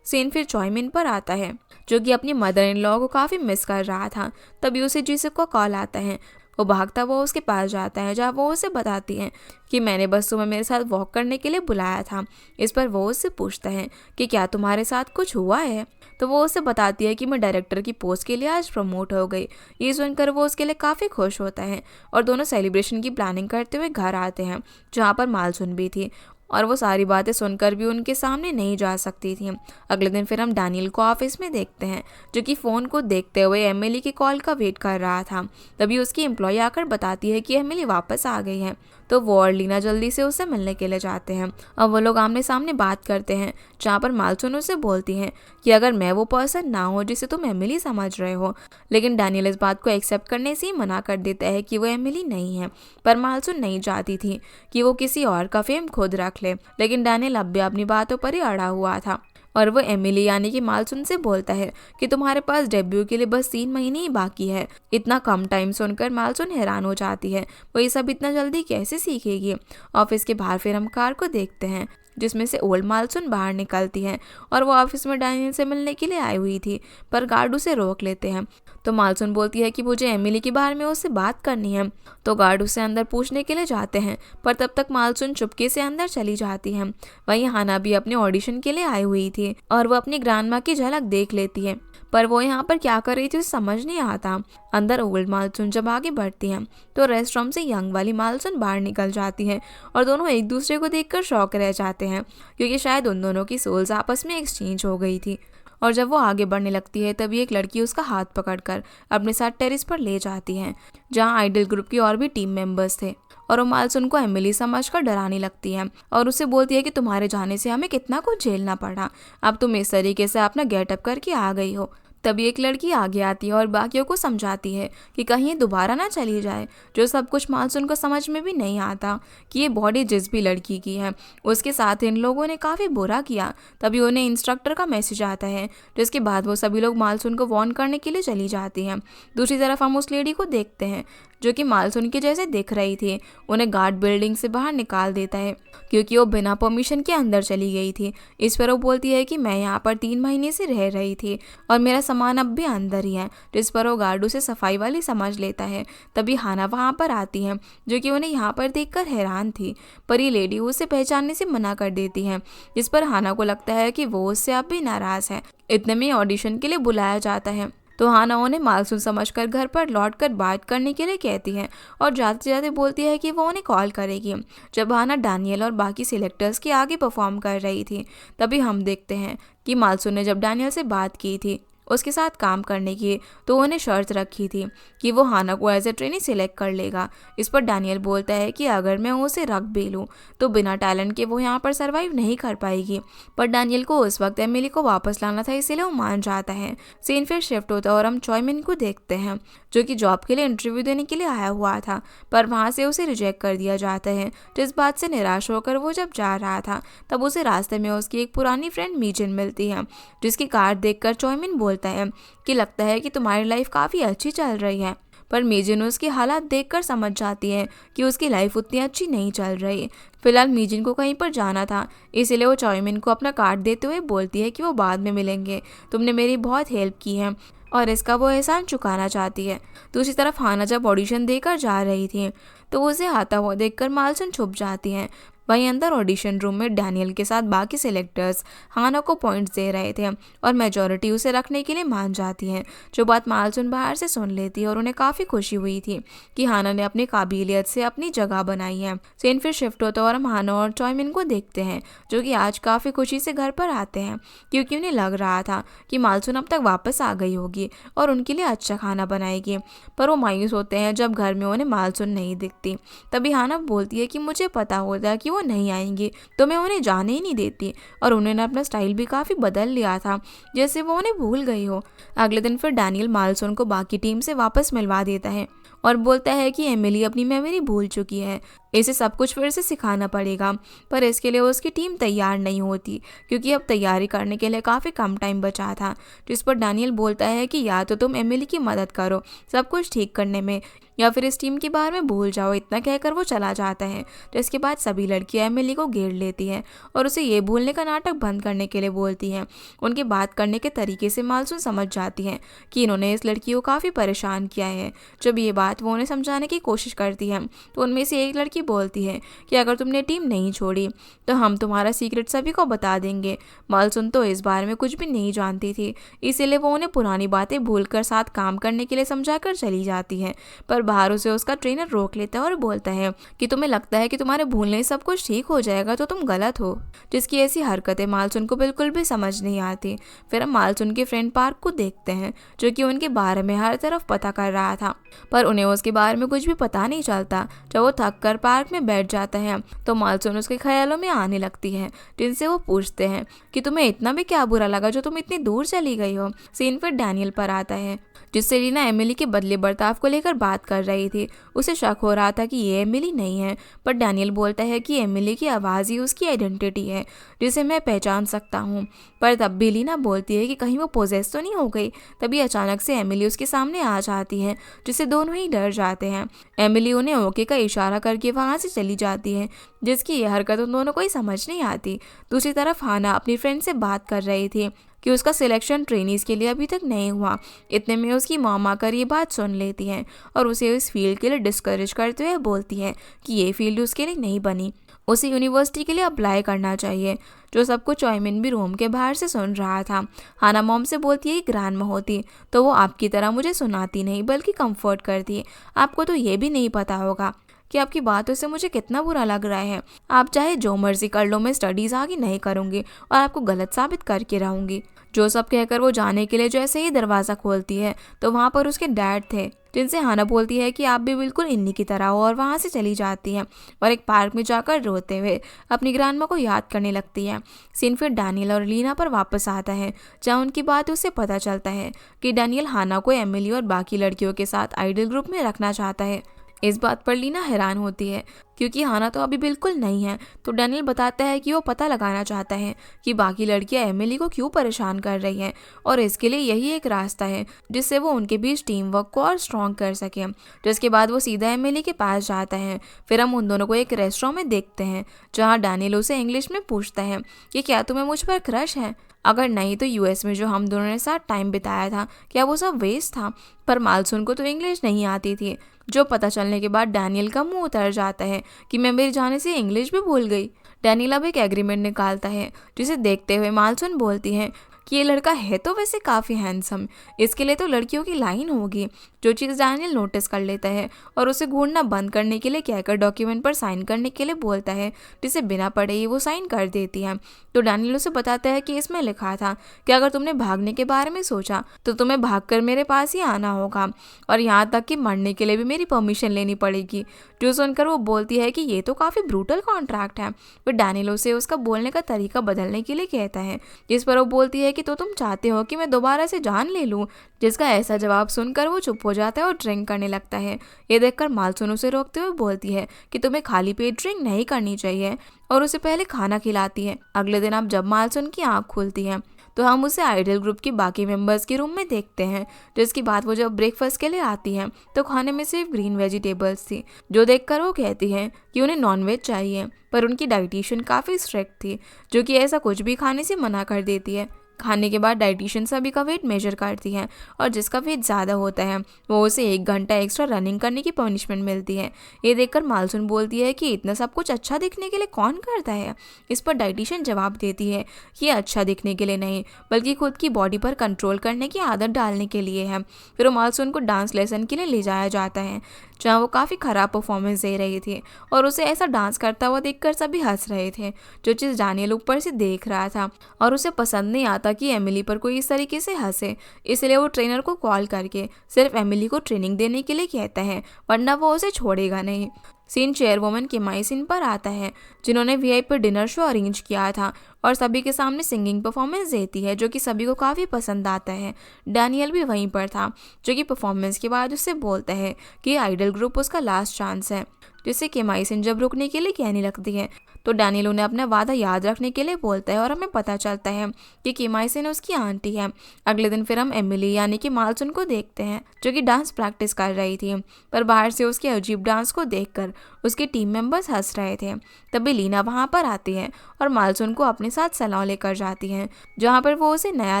Speaker 1: सीन फिर चॉयमिन पर आता है जो कि अपनी मदर इन लॉ को काफ़ी मिस कर रहा था। तभी उसे जीसुक का कॉल आता है। वो भागता हुआ उसके पास जाता है जहाँ वो उसे बताती है कि मैंने बस तुम्हें मेरे साथ वॉक करने के लिए बुलाया था। इस पर वो उससे पूछता है कि क्या तुम्हारे साथ कुछ हुआ है, तो वो उसे बताती है कि मैं डायरेक्टर की पोस्ट के लिए आज प्रमोट हो गई। ये सुनकर वो उसके लिए काफ़ी खुश होता है और दोनों सेलिब्रेशन की प्लानिंग करते हुए घर आते हैं जहाँ पर मालसून भी थी और वो सारी बातें सुनकर भी उनके सामने नहीं जा सकती थी। अगले दिन फिर हम डैनियल को ऑफिस में देखते हैं जो कि फ़ोन को देखते हुए एमिली की कॉल का वेट कर रहा था। तभी उसकी एम्प्लॉय आकर बताती है कि एमिली वापस आ गई है, तो वो और लीना जल्दी से उससे मिलने के लिए जाते हैं। अब वो लोग आमने सामने बात करते हैं जहाँ पर मालसून उसे बोलती हैं कि अगर मैं वो पर्सन ना हो जिसे तुम एमिली समझ रहे हो, लेकिन डैनियल इस बात को एक्सेप्ट करने से ही मना कर देता है कि वो एमिली नहीं है। पर मालसून नहीं चाहती थी कि वो किसी और का फेम खुद रख ले, लेकिन डैनियल अब भी अपनी बातों पर ही अड़ा हुआ था और वो एमिली यानी कि मालसून से बोलता है कि तुम्हारे पास डेब्यू के लिए बस 3 महीने ही बाकी है। इतना कम टाइम सुनकर मालसून हैरान हो जाती है, वो ये सब इतना जल्दी कैसे सीखेगी। ऑफिस के बाहर फिर हम कार को देखते हैं जिसमें से ओल्ड मालसून बाहर निकलती है और वो ऑफिस में डैनियल से मिलने के लिए आई हुई थी, पर गार्ड उसे रोक लेते हैं। तो मालसून बोलती है कि मुझे एमिली के बारे में उससे बात करनी है, तो गार्ड उसे अंदर पूछने के लिए जाते हैं, पर तब तक मालसून चुपके से अंदर चली जाती है। वहीं हाना भी अपने ऑडिशन के लिए आई हुई थी और वो अपनी ग्रैंडमा की झलक देख लेती है, पर वो यहाँ पर क्या कर रही थी समझ नहीं आता। अंदर ओल्ड मालसून जब आगे बढ़ती है तो रेस्टोरेंट से यंग वाली मालसून बाहर निकल जाती है और दोनों एक दूसरे को देखकर शॉक रह जाते हैं क्योंकि शायद उन दोनों की सोल्स आपस में एक्सचेंज हो गई थी। और जब वो आगे बढ़ने लगती है तभी एक लड़की उसका हाथ पकड़कर अपने साथ टेरिस पर ले जाती है जहाँ आइडल ग्रुप की और भी टीम मेंबर्स थे और वो मालसून को एमिली समझकर डराने लगती है और उससे बोलती है कि तुम्हारे जाने से हमें कितना कुछ झेलना पड़ा, अब तुम इस तरीके से अपना गेटअप करके आ गई हो। तभी एक लड़की आगे आती है और बाकियों को समझाती है कि कहीं ये दोबारा ना चली जाए, जो सब कुछ मालसून को समझ में भी नहीं आता कि ये बॉडी जिस भी लड़की की है उसके साथ इन लोगों ने काफ़ी बुरा किया। तभी उन्हें इंस्ट्रक्टर का मैसेज आता है जिसके बाद वो सभी लोग मालसून को वार्न करने के लिए चली जाती हैं। दूसरी तरफ हम उस लेडी को देखते हैं जो कि मालसून के जैसे दिख रही थी। उन्हें गार्ड बिल्डिंग से बाहर निकाल देता है क्योंकि वो बिना परमिशन के अंदर चली गई थी। इस पर वो बोलती है कि मैं यहाँ पर 3 महीने से रह रही थी और मेरा सामान अब भी अंदर ही है, जिस पर वो गार्ड उसे सफाई वाली समझ लेता है। तभी हाना वहाँ पर आती है जो कि उन्हें यहाँ पर देखकर हैरान थी, पर ये लेडी उसे पहचानने से मना कर देती है, जिस पर हाना को लगता है कि वो उससे अब भी नाराज़ है। इतने में ऑडिशन के लिए बुलाया जाता है तो हाना उन्हें मालसून समझकर घर पर लौटकर बात करने के लिए कहती है और जाते जाते बोलती है कि वो उन्हें कॉल करेगी। जब हाना डैनियल और बाकी सिलेक्टर्स के आगे परफॉर्म कर रही थी, तभी हम देखते हैं कि मालसून ने जब डैनियल से बात की थी उसके साथ काम करने की, तो उन्हें शर्त रखी थी कि वो हाना को एज ए ट्रेनी सिलेक्ट कर लेगा। इस पर डैनियल बोलता है कि अगर मैं उसे रख भी लूँ तो बिना टैलेंट के वो यहाँ पर सरवाइव नहीं कर पाएगी। पर डैनियल को उस वक्त एमिली को वापस लाना था, इसीलिए वो मान जाता है। सीन फिर शिफ्ट होता है और हम चॉयमिन को देखते हैं जो कि जॉब के लिए इंटरव्यू देने के लिए आया हुआ था, पर वहाँ से उसे रिजेक्ट कर दिया जाता है। जिस बात से निराश होकर वो जब जा रहा था, तब उसे रास्ते में उसकी एक पुरानी फ्रेंड मीजिन मिलती है, जिसकी कार देखकर चॉयमिन बोलता है कि लगता है कि तुम्हारी लाइफ काफ़ी अच्छी चल रही है। पर मीजिन उसकी हालात देखकर समझ जाती है कि उसकी लाइफ उतनी अच्छी नहीं चल रही। फिलहाल मीजिन को कहीं पर जाना था, इसीलिए वो चॉयमिन को अपना कार्ड देते हुए बोलती है कि वो बाद में मिलेंगे, तुमने मेरी बहुत हेल्प की है और इसका वो एहसान चुकाना चाहती है। दूसरी तरफ हाना जब ऑडिशन देकर जा रही थी, तो उसे आता हुआ देखकर मालसून छुप जाती है। वहीं अंदर ऑडिशन रूम में डैनियल के साथ बाकी सिलेक्टर्स हाना को पॉइंट्स दे रहे थे और मेजॉरिटी उसे रखने के लिए मान जाती है, जो बात मालसून बाहर से सुन लेती है और उन्हें काफ़ी खुशी हुई थी कि हाना ने अपनी काबिलियत से अपनी जगह बनाई है। सीन फिर शिफ्ट होता है और हम हाना और चॉयमिन को देखते हैं जो कि आज काफ़ी खुशी से घर पर आते हैं, क्योंकि उन्हें लग रहा था कि मालसून अब तक वापस आ गई होगी और उनके लिए अच्छा खाना बनाएगी। पर वो मायूस होते हैं जब घर में उन्हें मालसून नहीं दिखती। तभी हाना बोलती है कि मुझे पता होता कि वो नहीं आएंगे तो मैं उन्हें जाने ही नहीं देती, और उन्होंने अपना स्टाइल भी काफ़ी बदल लिया था, जैसे वो उन्हें भूल गई हो। अगले दिन फिर डैनियल मालसून को बाकी टीम से वापस मिलवा देता है और बोलता है कि एमिली अपनी मेमोरी भूल चुकी है, इसे सब कुछ फिर से सिखाना पड़ेगा। पर इसके लिए उसकी टीम तैयार नहीं होती, क्योंकि अब तैयारी करने के लिए काफ़ी कम टाइम बचा था। जिस पर डैनियल बोलता है कि या तो तुम एमिली की मदद करो सब कुछ ठीक करने में, या फिर इस टीम के बारे में भूल जाओ। इतना कहकर वो चला जाता है। जिसके बाद सभी लड़कियां एमिली को घेर लेती हैं और उसे ये भूलने का नाटक बंद करने के लिए बोलती हैं। उनके बात करने के तरीके से मालसून समझ जाती हैं कि इन्होंने इस लड़की को काफ़ी परेशान किया है। जब ये बात वो उन्हें समझाने की कोशिश करती है, तो उनमें से एक लड़की बोलती है कि अगर तुमने टीम नहीं छोड़ी तो हम तुम्हारा सीक्रेट सभी को बता देंगे। मालसून तो इस बारे में कुछ भी नहीं जानती थी, इसीलिए वो उन्हें पुरानी बातें भूलकर साथ काम करने के लिए समझाकर चली जाती है। पर बाहर उसे उसका ट्रेनर रोक लेता है और बोलता है कि तुम्हें लगता है कि तुम्हारे भूलने से सब कुछ ठीक हो जाएगा, तो तुम गलत हो। जिसकी ऐसी हरकतें मालसून को बिल्कुल भी समझ नहीं आती। फिर हम मालसून के फ्रेंड पार्क को देखते हैं जो कि उनके बारे में हर तरफ पता कर रहा था, पर उन्हें उसके बारे में कुछ भी पता नहीं चलता। जब वो थक कर पार्क में बैठ जाता है तो मालसून उसके ख्यालों में आने लगती है, जिनसे वो पूछते हैं कि तुम्हें इतना भी क्या बुरा लगा जो तुम इतनी दूर चली गई हो। सीन फिर डैनियल पर आता है, जिससे लीना एमिली के बदले बर्ताव को लेकर बात कर रही थी। उसे शक हो रहा था कि ये एमिली नहीं है, पर डैनियल बोलता है कि एमिली की आवाज़ ही उसकी आइडेंटिटी है जिसे मैं पहचान सकता हूँ। पर तब भी लीना बोलती है कि कहीं वो पोजेस तो नहीं हो गई। तभी अचानक से एमिली उसके सामने आ जाती है, जिससे दोनों ही डर जाते हैं। एमिली उन्हें ओके का इशारा करके वहाँ से चली जाती है, जिसकी यह हरकत उन दोनों को ही समझ नहीं आती। दूसरी तरफ हाना अपनी फ्रेंड से बात कर रही थी कि उसका सिलेक्शन ट्रेनीज के लिए अभी तक नहीं हुआ। इतने में उसकी मॉम आकर ये बात सुन लेती हैं और उसे इस फील्ड के लिए डिस्करेज करते हुए बोलती है कि ये फील्ड उसके लिए नहीं बनी, उसे यूनिवर्सिटी के लिए अप्लाई करना चाहिए। जो सब कुछ चॉयमिन भी रूम के बाहर से सुन रहा था। हाना मॉम से बोलती है कि ग्रैंडमा होती तो वो आपकी तरह मुझे सुनाती नहीं बल्कि कंफर्ट करती। आपको तो ये भी नहीं पता होगा कि आपकी बातों से मुझे कितना बुरा लग रहा है। आप चाहे जो मर्जी कर लो, मैं स्टडीज़ आगे नहीं करूँगी और आपको गलत साबित करके रहूँगी। जो सब कहकर वो जाने के लिए जैसे ही दरवाज़ा खोलती है तो वहाँ पर उसके डैड थे, जिनसे हाना बोलती है कि आप भी बिल्कुल इन्हीं की तरह हो, और वहाँ से चली जाती है और एक पार्क में जाकर रोते हुए अपनी ग्रैंडमा को याद करने लगती है। सीन फिर डैनियल और लीना पर वापस आता है, जहाँ उनकी बात उससे पता चलता है कि डैनियल हाना को एमिली और बाकी लड़कियों के साथ आइडल ग्रुप में रखना चाहता है। इस बात पर लीना हैरान होती है क्योंकि हाना तो अभी बिल्कुल नहीं है। तो डैनियल बताता है कि वो पता लगाना चाहता है कि बाकी लड़कियां एमिली को क्यों परेशान कर रही हैं, और इसके लिए यही एक रास्ता है जिससे वो उनके बीच टीम वर्क को और स्ट्रॉन्ग कर सके। जिसके बाद वो सीधा एमिली के पास जाता है। फिर हम उन दोनों को एक रेस्टोरेंट में देखते हैं, जहाँ डैनियल उसे इंग्लिश में पूछता है कि क्या तुम्हें मुझ पर क्रश है, अगर नहीं तो यूएस में जो हम दोनों ने साथ टाइम बिताया था क्या वो सब वेस्ट था। पर मालसून को तो इंग्लिश नहीं आती थी, जो पता चलने के बाद डैनियल का मुंह उतर जाता है कि मैं मेरे जाने से इंग्लिश भी भूल गई। डैनियल अब एक एग्रीमेंट निकालता है, जिसे देखते हुए मालसून बोलती है कि ये लड़का है तो वैसे काफ़ी हैंडसम, इसके लिए तो लड़कियों की लाइन होगी। जो चीज़ डैनियल नोटिस कर लेता है और उसे घूरना बंद करने के लिए कहकर डॉक्यूमेंट पर साइन करने के लिए बोलता है, जिसे बिना पढ़े ही वो साइन कर देती है। तो डैनियल उसे बताता है कि इसमें लिखा था कि अगर तुमने भागने के बारे में सोचा तो तुम्हें भागकर मेरे पास ही आना होगा, और यहाँ तक कि मरने के लिए भी मेरी परमिशन लेनी पड़ेगी। जो सुनकर वो बोलती है कि ये तो काफ़ी ब्रूटल कॉन्ट्रैक्ट है। फिर डैनियल उसे उसका बोलने का तरीका बदलने के लिए कहता है, जिस पर वो बोलती है कि तो तुम चाहते हो कि मैं दोबारा से जान ले लूँ। जिसका ऐसा जवाब सुनकर वो चुप हो जाता है और ड्रिंक करने लगता है। ये देखकर मालसुन उसे रोकते हुए बोलती है कि तुम्हें खाली पेट ड्रिंक नहीं करनी चाहिए, और उसे पहले खाना खिलाती है। अगले दिन अब जब मालसुन की आँख खुलती है तो हम उसे आइडल ग्रुप की बाकी मेंबर्स के रूम में देखते हैं, जिसकी बात वो जब ब्रेकफास्ट के लिए आती हैं तो खाने में सिर्फ ग्रीन वेजिटेबल्स थी। जो देखकर वो कहती हैं कि उन्हें नॉनवेज चाहिए, पर उनकी डाइटिशियन काफ़ी स्ट्रिक्ट थी, जो कि ऐसा कुछ भी खाने से मना कर देती है। खाने के बाद डाइटिशियन सभी का वेट मेजर करती है, और जिसका वेट ज़्यादा होता है वो उसे 1 घंटा एक्स्ट्रा रनिंग करने की पनिशमेंट मिलती है। ये देखकर मालसुन बोलती है कि इतना सब कुछ अच्छा दिखने के लिए कौन करता है। इस पर डाइटिशियन जवाब देती है कि अच्छा दिखने के लिए नहीं, बल्कि खुद की बॉडी पर कंट्रोल करने की आदत डालने के लिए है। फिर मालसुन को डांस लेसन के लिए ले जाया जाता है, जहाँ वो काफ़ी ख़राब परफॉर्मेंस दे रही थी, और उसे ऐसा डांस करता हुआ देखकर सभी हंस रहे थे। जो चीज़ डैनियल ऊपर से देख रहा था, और उसे पसंद नहीं आता कि एमिली पर कोई इस तरीके से हंसे, इसलिए वो ट्रेनर को कॉल करके सिर्फ एमिली को ट्रेनिंग देने के लिए कहता है, वरना वो उसे छोड़ेगा नहीं। सीन चेयरवुमन किमाई-सिन पर आता है, जिन्होंने वीआईपी डिनर शो अरेंज किया था, और सभी के सामने सिंगिंग परफॉर्मेंस देती है, जो कि सभी को काफ़ी पसंद आता है। डैनियल भी वहीं पर था, जो कि परफॉर्मेंस के बाद उससे बोलता है कि आइडल ग्रुप उसका लास्ट चांस है, जिससे किमाई-सिन जब रुकने के लिए कहने लगती है तो डैनियल उन्हें अपना वादा याद रखने के लिए बोलता है, और हमें पता चलता है कि किमाई-सिन उसकी आंटी है। अगले दिन फिर हम एमिली यानी कि मालसुन को देखते हैं, जो कि डांस प्रैक्टिस कर रही थी, पर बाहर से उसके अजीब डांस को देखकर उसके टीम मेंबर्स हंस रहे थे। तभी लीना वहां पर आती है और मालसुन को अपने साथ सैलून लेकर जाती है, जहां पर वो उसे नया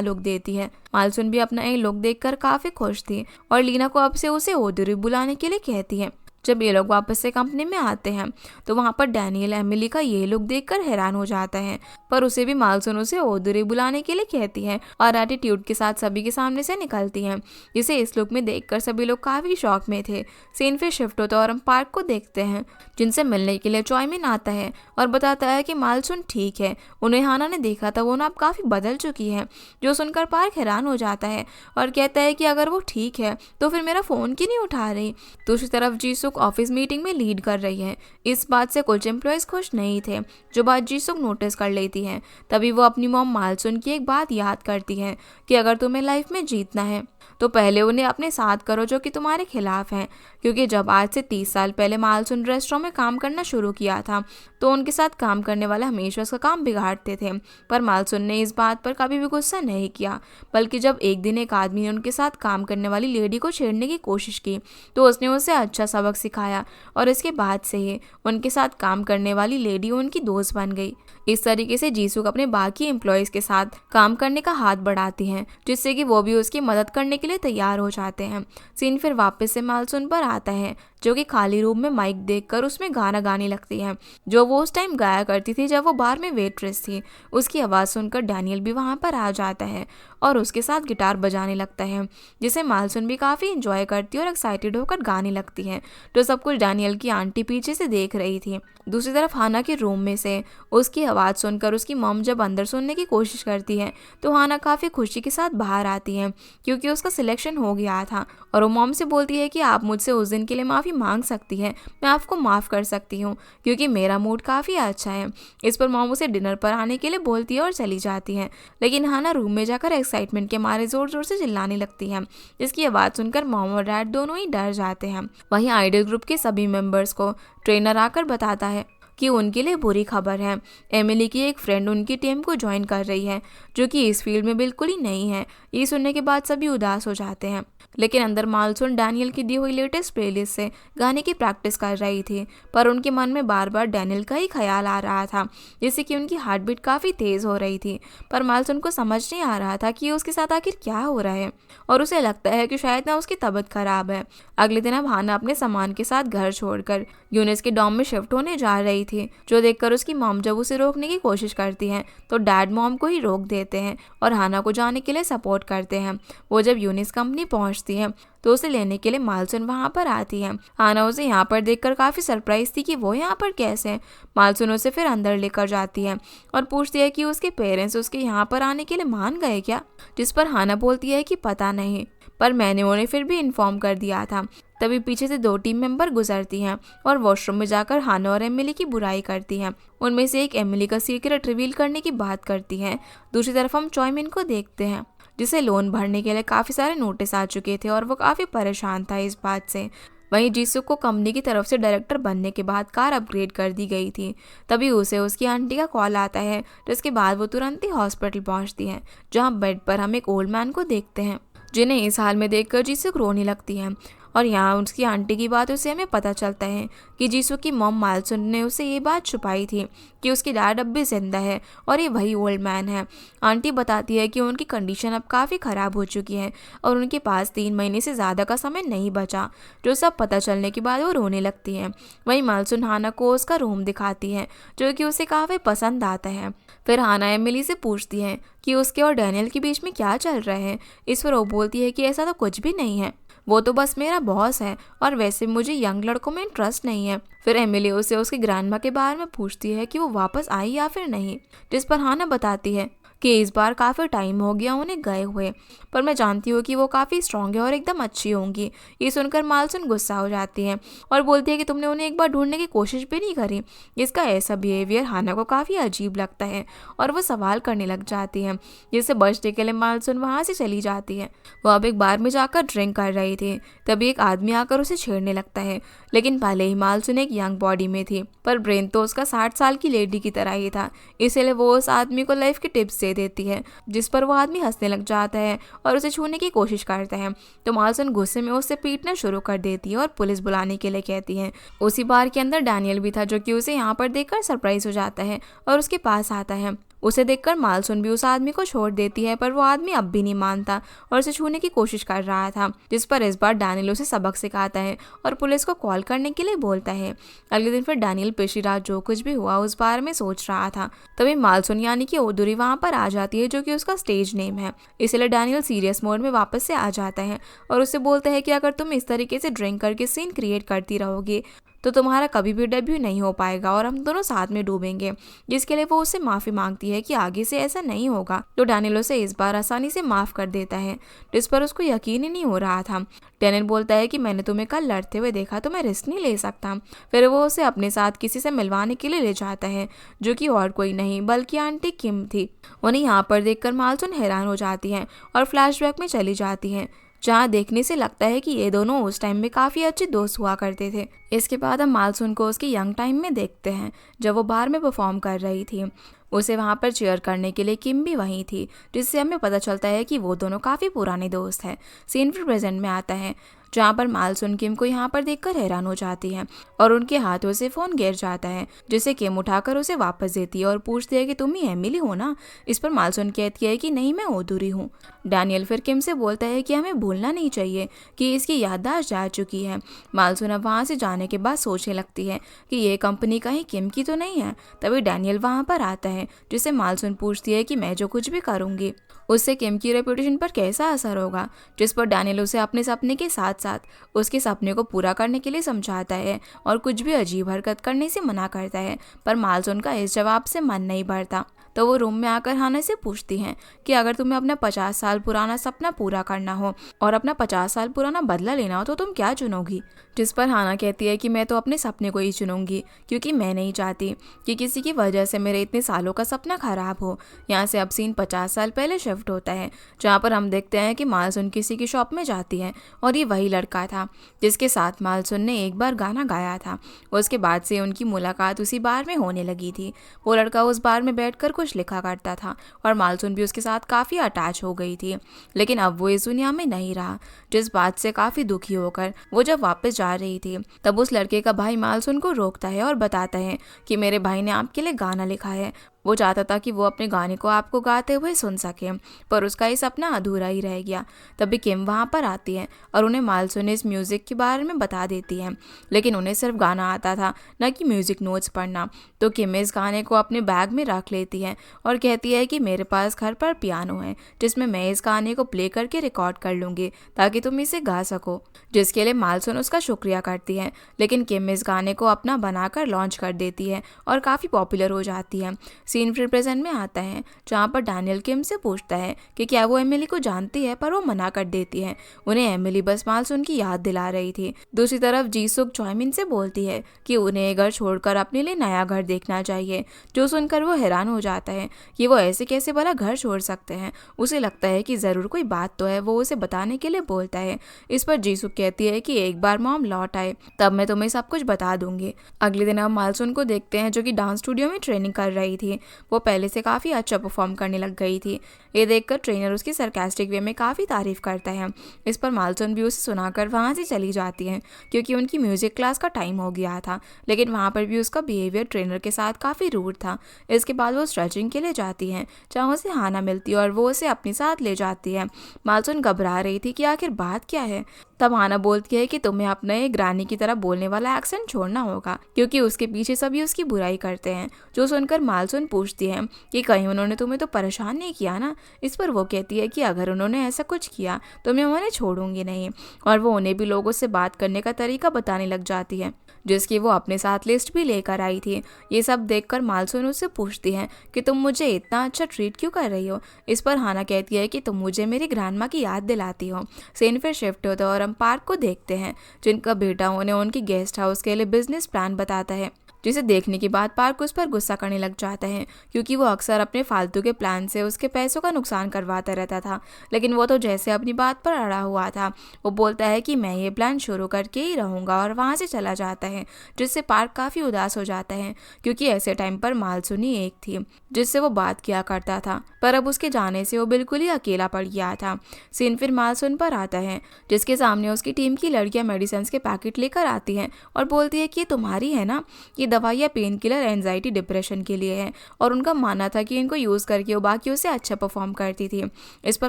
Speaker 1: लुक देती है। मालसुन भी अपना ये लुक देखकर काफ़ी खुश थी, और लीना को अब से उसे ओदरी बुलाने के लिए कहती है। जब ये लोग वापस से कंपनी में आते हैं तो वहाँ पर डैनियल एमिली का ये लुक देखकर हैरान हो जाता है, पर उसे भी मालसुन उसे ओदरे बुलाने के लिए कहती है और एटीट्यूड के साथ सभी के सामने से निकलती है, जिसे इस लुक में देखकर सभी लोग काफ़ी शॉक में थे। सीन फिर शिफ्ट होता है और हम पार्क को देखते हैं, जिनसे मिलने के लिए चॉयमिन आता है और बताता है कि मालसुन ठीक है, उन्हें हाना ने देखा था, वो ना अब काफ़ी बदल चुकी है। जो सुनकर पार्क हैरान हो जाता है और कहता है कि अगर वो ठीक है तो फिर मेरा फ़ोन क्यों नहीं उठा रही। दूसरी तरफ जीसुक ऑफिस मीटिंग में लीड कर रही है। इस बात से कुछ एम्प्लॉयज़ खुश नहीं थे, जो बात जीसुक नोटिस कर लेती है। तभी वो अपनी मॉम मालसुन की एक बात याद करती है कि अगर तुम्हें लाइफ में जीतना है तो पहले उन्हें अपने साथ करो जो कि तुम्हारे खिलाफ हैं, क्योंकि जब आज से 30 साल पहले मालसुन रेस्टोरेंट में काम करना शुरू किया था तो उनके साथ काम करने वाले हमेशा उसका काम बिगाड़ते थे। पर मालसुन ने इस बात पर कभी भी गुस्सा नहीं किया, बल्कि जब एक दिन एक आदमी ने उनके साथ काम करने वाली लेडी को छेड़ने की कोशिश की तो उसने उसे अच्छा सबक सिखाया, और इसके बाद से ही उनके साथ काम करने वाली लेडी उनकी दोस्त बन गई। इस तरीके से जीसुक अपने बाकी एम्प्लॉयज़ के साथ काम करने का हाथ बढ़ाती हैं, जिससे कि वो भी उसकी मदद करने के लिए तैयार हो जाते हैं। सीन फिर वापस से मालसुन पर आता है, जो कि खाली रूम में माइक देखकर उसमें गाना गाने लगती है, जो वो उस टाइम गाया करती थी जब वो बार में वेट्रेस थी। उसकी आवाज़ सुनकर डैनियल भी वहाँ पर आ जाता है और उसके साथ गिटार बजाने लगता है, जिसे मालसुन भी काफ़ी इंजॉय करती है और एक्साइटेड होकर गाने लगती है। तो सब कुछ डैनियल की आंटी पीछे से देख रही थी। दूसरी तरफ हाना के रूम में से उसकी आवाज़ सुनकर उसकी मॉम जब अंदर सुनने की कोशिश करती है तो हाना काफ़ी खुशी के साथ बाहर आती है, क्योंकि उसका सिलेक्शन हो गया था, और वो मॉम से बोलती है कि आप मुझसे उस दिन के लिए माफ़ी मांग सकती हैं, मैं आपको माफ़ कर सकती हूँ क्योंकि मेरा मूड काफ़ी अच्छा है। इस पर मॉम उसे डिनर पर आने के लिए बोलती है और चली जाती है, लेकिन हाना रूम में जाकर एक्साइटमेंट के मारे ज़ोर ज़ोर से चिल्लाने लगती है, जिसकी आवाज़ सुनकर मॉम और डैड दोनों ही डर जाते हैं। वहीं आइडल ग्रुप के सभी मेंबर्स को ट्रेनर आकर बताता है कि उनके लिए बुरी खबर है, एमिली की एक फ्रेंड उनकी टीम को ज्वाइन कर रही है, जो कि इस फील्ड में बिल्कुल ही नहीं है। ये सुनने के बाद सभी उदास हो जाते हैं, लेकिन अंदर मालसुन डैनियल की दी हुई लेटेस्ट प्लेलिस्ट से गाने की प्रैक्टिस कर रही थी, पर उनके मन में बार बार डैनियल का ही ख्याल आ रहा था, जिससे कि उनकी हार्ट बीट काफ़ी तेज़ हो रही थी। पर मालसुन को समझ नहीं आ रहा था कि उसके साथ आखिर क्या हो रहा है, और उसे लगता है कि शायद ना उसकी तबीयत खराब है। अगले दिन अब हाना अपने सामान के साथ घर छोड़कर यूनिस के डॉर्म में शिफ्ट होने जा रही थी, जो देखकर उसकी मॉम जब उसे रोकने की कोशिश करती हैं तो डैड मॉम को ही रोक देते हैं और हाना को जाने के लिए सपोर्ट करते हैं। वो जब यूनिस कंपनी पहुंचती है तो उसे लेने के लिए मालसुन वहां पर आती है। हाना उसे यहाँ पर देखकर काफी सरप्राइज थी कि वो यहाँ पर कैसे है। मालसुन उसे फिर अंदर लेकर जाती है और पूछती है कि उसके पेरेंट्स उसके यहाँ पर आने के लिए मान गए क्या, जिस पर हाना बोलती है कि पता नहीं, पर मैंने उन्हें फिर भी इन्फॉर्म कर दिया था। तभी पीछे से 2 टीम मेंबर गुजरती हैं और वॉशरूम में जाकर हाना और एमिली की बुराई करती हैं। उनमें से एक एमिली का सीक्रेट रिवील करने की बात करती है। दूसरी तरफ हम चॉयमिन को देखते हैं, जिसे लोन भरने के लिए काफ़ी सारे नोटिस आ चुके थे और वो काफ़ी परेशान था इस बात से। वहीं जीसुक को कंपनी की तरफ से डायरेक्टर बनने के बाद कार अपग्रेड कर दी गई थी। तभी उसे उसकी आंटी का कॉल आता है, जिसके बाद वो तुरंत ही हॉस्पिटल पहुंचती है, जहां बेड पर हम एक ओल्ड मैन को देखते हैं, जिन्हें इस हाल में देखकर जीसुक रोने लगती है। और यहाँ उसकी आंटी की बातों से हमें पता चलता है कि जीसू की मॉम मालसुन ने उसे ये बात छुपाई थी कि उसकी डैड अब भी जिंदा है और ये वही ओल्ड मैन है। आंटी बताती है कि उनकी कंडीशन अब काफ़ी ख़राब हो चुकी है और उनके पास 3 महीने से ज़्यादा का समय नहीं बचा। जो सब पता चलने के बाद वो रोने लगती है। वहीं मालसुन हाना को उसका रूम दिखाती है, जो कि उसे काफ़ी पसंद आता है। फिर हाना एमिली से पूछती है कि उसके और डैनियल के बीच में क्या चल रहा है। इस पर वो बोलती है कि ऐसा तो कुछ भी नहीं है, वो तो बस मेरा बॉस है और वैसे मुझे यंग लड़कों में इंटरेस्ट नहीं है। फिर एमिली उसे उसकी ग्रैंडमा के बारे में पूछती है कि वो वापस आई या फिर नहीं, जिस पर हाना बताती है कि इस बार काफ़ी टाइम हो गया उन्हें गए हुए, पर मैं जानती हूँ कि वो काफ़ी स्ट्रॉन्ग है और एकदम अच्छी होंगी। ये सुनकर मालसुन गुस्सा हो जाती है और बोलती है कि तुमने उन्हें एक बार ढूंढने की कोशिश भी नहीं करी। इसका ऐसा बिहेवियर हाना को काफ़ी अजीब लगता है और वो सवाल करने लग जाती है, जिससे बचने के लिए मालसुन वहाँ से चली जाती है। वो अब एक बार में जाकर ड्रिंक कर रही थी, तभी एक आदमी आकर उसे छेड़ने लगता है, लेकिन पहले ही मालसुन एक यंग बॉडी में थी, पर ब्रेन तो उसका 60 साल की लेडी की तरह ही था। इसलिए वो उस आदमी को लाइफ की टिप्स दे देती है, जिस पर वो आदमी हंसने लग जाता है और उसे छूने की कोशिश करता है। तो मालसुन गुस्से में उससे पीटना शुरू कर देती है और पुलिस बुलाने के लिए कहती है। उसी बार के अंदर डैनियल भी था, जो कि उसे यहाँ पर देखकर सरप्राइज हो जाता है और उसके पास आता है। उसे देखकर मालसुन भी उस आदमी को छोड़ देती है, पर वो आदमी अब भी नहीं मानता और उसे छूने की कोशिश कर रहा था, जिस पर इस बार डैनियल उसे सबक सिखाता है और पुलिस को कॉल करने के लिए बोलता है। अगले दिन फिर डैनियल पिछली रात जो कुछ भी हुआ उस बारे में सोच रहा था। तभी मालसुन यानी कि ओदुरी वहाँ पर आ जाती है, जो कि उसका स्टेज नेम है। इसलिए डैनियल सीरियस मोड में वापस से आ जाता है और उससे बोलता है कि अगर तुम इस तरीके से ड्रिंक करके सीन क्रिएट करती रहोगी तो तुम्हारा कभी भी डेब्यू नहीं हो पाएगा और हम दोनों साथ में डूबेंगे, जिसके लिए वो उससे माफ़ी मांगती है कि आगे से ऐसा नहीं होगा। तो डैनियल उसे इस बार आसानी से माफ़ कर देता है, जिस पर उसको यकीन ही नहीं हो रहा था। डैनियल बोलता है कि मैंने तुम्हें कल लड़ते हुए देखा तो मैं रिस्क नहीं ले सकता। फिर वो उसे अपने साथ किसी से मिलवाने के लिए ले जाता है, जो कि और कोई नहीं बल्कि आंटी किम थी। उन्हें यहाँ पर देखकर मालसुन हैरान हो जाती है और फ्लैशबैक में चली जाती है, जहाँ देखने से लगता है कि ये दोनों उस टाइम में काफ़ी अच्छे दोस्त हुआ करते थे। इसके बाद हम मालसुन को उसके यंग टाइम में देखते हैं, जब वो बार में परफॉर्म कर रही थी। उसे वहाँ पर चीयर करने के लिए किम भी वहीं थी, जिससे हमें पता चलता है कि वो दोनों काफ़ी पुराने दोस्त हैं। सीन फिर प्रेजेंट में आता है, जहाँ पर मालसुन किम को यहाँ पर देखकर हैरान हो जाती है और उनके हाथों से फ़ोन गिर जाता है, जिसे किम उठाकर उसे वापस देती है और पूछती है कि तुम ही एमिली हो ना। इस पर मालसुन कहती है कि नहीं, मैं ओदुरी हूँ। डैनियल फिर किम से बोलता है कि हमें भूलना नहीं चाहिए कि इसकी याददाश्त जा चुकी है। मालसुन अब वहाँ से जाने के बाद सोचने लगती है कि ये कंपनी कहीं किम की तो नहीं है। तभी डैनियल वहाँ पर आता है, जिसे मालसुन पूछती है कि मैं जो कुछ भी करूँगी उससे किम की रेपुटेशन पर कैसा असर होगा, जिस पर डैनियल उसे अपने सपने के साथ साथ उसके सपने को पूरा करने के लिए समझाता है और कुछ भी अजीब हरकत करने से मना करता है। पर मालसुन का इस जवाब से मन नहीं भरता, तो वो रूम में आकर हाना से पूछती हैं कि अगर तुम्हें अपना 50 साल पुराना सपना पूरा करना हो और अपना 50 साल पुराना बदला लेना हो तो तुम क्या चुनोगी। जिस पर हाना कहती है कि मैं तो अपने सपने को ही चुनूंगी, क्योंकि मैं नहीं चाहती कि किसी की वजह से मेरे इतने सालों का सपना खराब हो। यहाँ से अब सीन 50 साल पहले शिफ्ट होता है, जहाँ पर हम देखते हैं कि मालसुन किसी की शॉप में जाती है और ये वही लड़का था जिसके साथ मालसुन ने एक बार गाना गाया था। उसके बाद से उनकी मुलाकात उसी बार में होने लगी थी। वो लड़का उस बार में बैठकर कुछ लिखा करता था और मालसुन भी उसके साथ काफ़ी अटैच हो गई थी, लेकिन अब वो इस दुनिया में नहीं रहा, जिस बात से काफ़ी दुखी होकर वो जब वापस जा रही थी तब उस लड़के का भाई मालसुन को रोकता है और बताता है कि मेरे भाई ने आपके लिए गाना लिखा है वो चाहता था कि वो अपने गाने को आपको गाते हुए सुन सके, पर उसका ये सपना अधूरा ही रह गया। तभी किम वहाँ पर आती है और उन्हें मालसुन इस म्यूज़िक के बारे में बता देती है, लेकिन उन्हें सिर्फ गाना आता था, न कि म्यूज़िक नोट्स पढ़ना। तो किम इस गाने को अपने बैग में रख लेती है और कहती है कि मेरे पास घर पर पियानो है जिसमें मैं इस गाने को प्ले करके रिकॉर्ड कर लूँगी ताकि तुम इसे गा सको, जिसके लिए मालसुन उसका शुक्रिया करती है। लेकिन किम इस गाने को अपना बनाकर लॉन्च कर देती है और काफ़ी पॉपुलर हो जाती है। सीन फिर प्रेजेंट में आता है जहाँ पर डैनियल किम से पूछता है कि क्या वो एमिली को जानती है, पर वो मना कर देती है। उन्हें एमिली बस मालसुन की याद दिला रही थी। दूसरी तरफ जीसुक चॉयमिन से बोलती है कि उन्हें घर छोड़कर अपने लिए नया घर देखना चाहिए, जो सुनकर वो हैरान हो जाता है कि वो ऐसे कैसे भला घर छोड़ सकते हैं। उसे लगता है कि ज़रूर कोई बात तो है, वो उसे बताने के लिए बोलता है। इस पर जीसुक कहती है कि एक बार मॉम लौट आए तब मैं तुम्हें सब कुछ बता दूंगी। अगले दिन हम मालसुन को देखते हैं जो कि डांस स्टूडियो में ट्रेनिंग कर रही थी। वो पहले से काफ़ी अच्छा परफॉर्म करने लग गई थी। ये देखकर ट्रेनर उसकी सरकास्टिक वे में काफ़ी तारीफ करता है। इस पर मालसुन भी उसे सुनाकर वहाँ से चली जाती है क्योंकि उनकी म्यूजिक क्लास का टाइम हो गया था, लेकिन वहाँ पर भी उसका बिहेवियर ट्रेनर के साथ काफ़ी रूड था। इसके बाद वो स्ट्रेचिंग के लिए जाती है जहाँ उसे हाना मिलती है और वो उसे अपने साथ ले जाती है। मालसुन घबरा रही थी कि आखिर बात क्या है। तब हाना बोलती है कि तुम्हें अपना एक ग्रानी की तरह बोलने वाला एक्सेंट छोड़ना होगा क्योंकि उसके पीछे सभी उसकी बुराई करते हैं। जो सुनकर मालसुन पूछती है कि कहीं उन्होंने तुम्हें तो परेशान नहीं किया ना। इस पर वो कहती है कि अगर उन्होंने ऐसा कुछ किया तो मैं उन्हें छोड़ूंगी नहीं, और वो उन्हें भी लोगों से बात करने का तरीका बताने लग जाती है जिसकी वो अपने साथ लिस्ट भी लेकर आई थी। ये सब देखकर मालसुन उससे पूछती है कि तुम मुझे इतना अच्छा ट्रीट क्यों कर रही हो। इस पर हाना कहती है कि तुम मुझे मेरी ग्रैंडमा की याद दिलाती हो। सीन फिर शिफ्ट होता है और हम पार्क को देखते हैं जिनका बेटा उन्हें उनकी गेस्ट हाउस के लिए बिजनेस प्लान बताता है, जिसे देखने के बाद पार्क उस पर गुस्सा करने लग जाता है क्योंकि वो अक्सर अपने फालतू के प्लान से उसके पैसों का नुकसान करवाता रहता था। लेकिन वो तो जैसे अपनी बात पर अड़ा हुआ था। वो बोलता है कि मैं ये प्लान शुरू करके ही रहूँगा और वहाँ से चला जाता है, जिससे पार्क काफ़ी उदास हो जाता है क्योंकि ऐसे टाइम पर मालसुनी एक थी जिससे वो बात किया करता था, पर अब उसके जाने से वो बिल्कुल ही अकेला पड़ गया था। सीन फिर मालसुन पर आता है जिसके सामने उसकी टीम की लड़कियां मेडिसिन के पैकेट लेकर आती हैं और बोलती है कि ये तुम्हारी है ना। ये दवाइयाँ पेन किलर, एंजाइटी, डिप्रेशन के लिए है और उनका मानना था कि इनको यूज़ करके वो बाकियों से अच्छा परफॉर्म करती थी। इस पर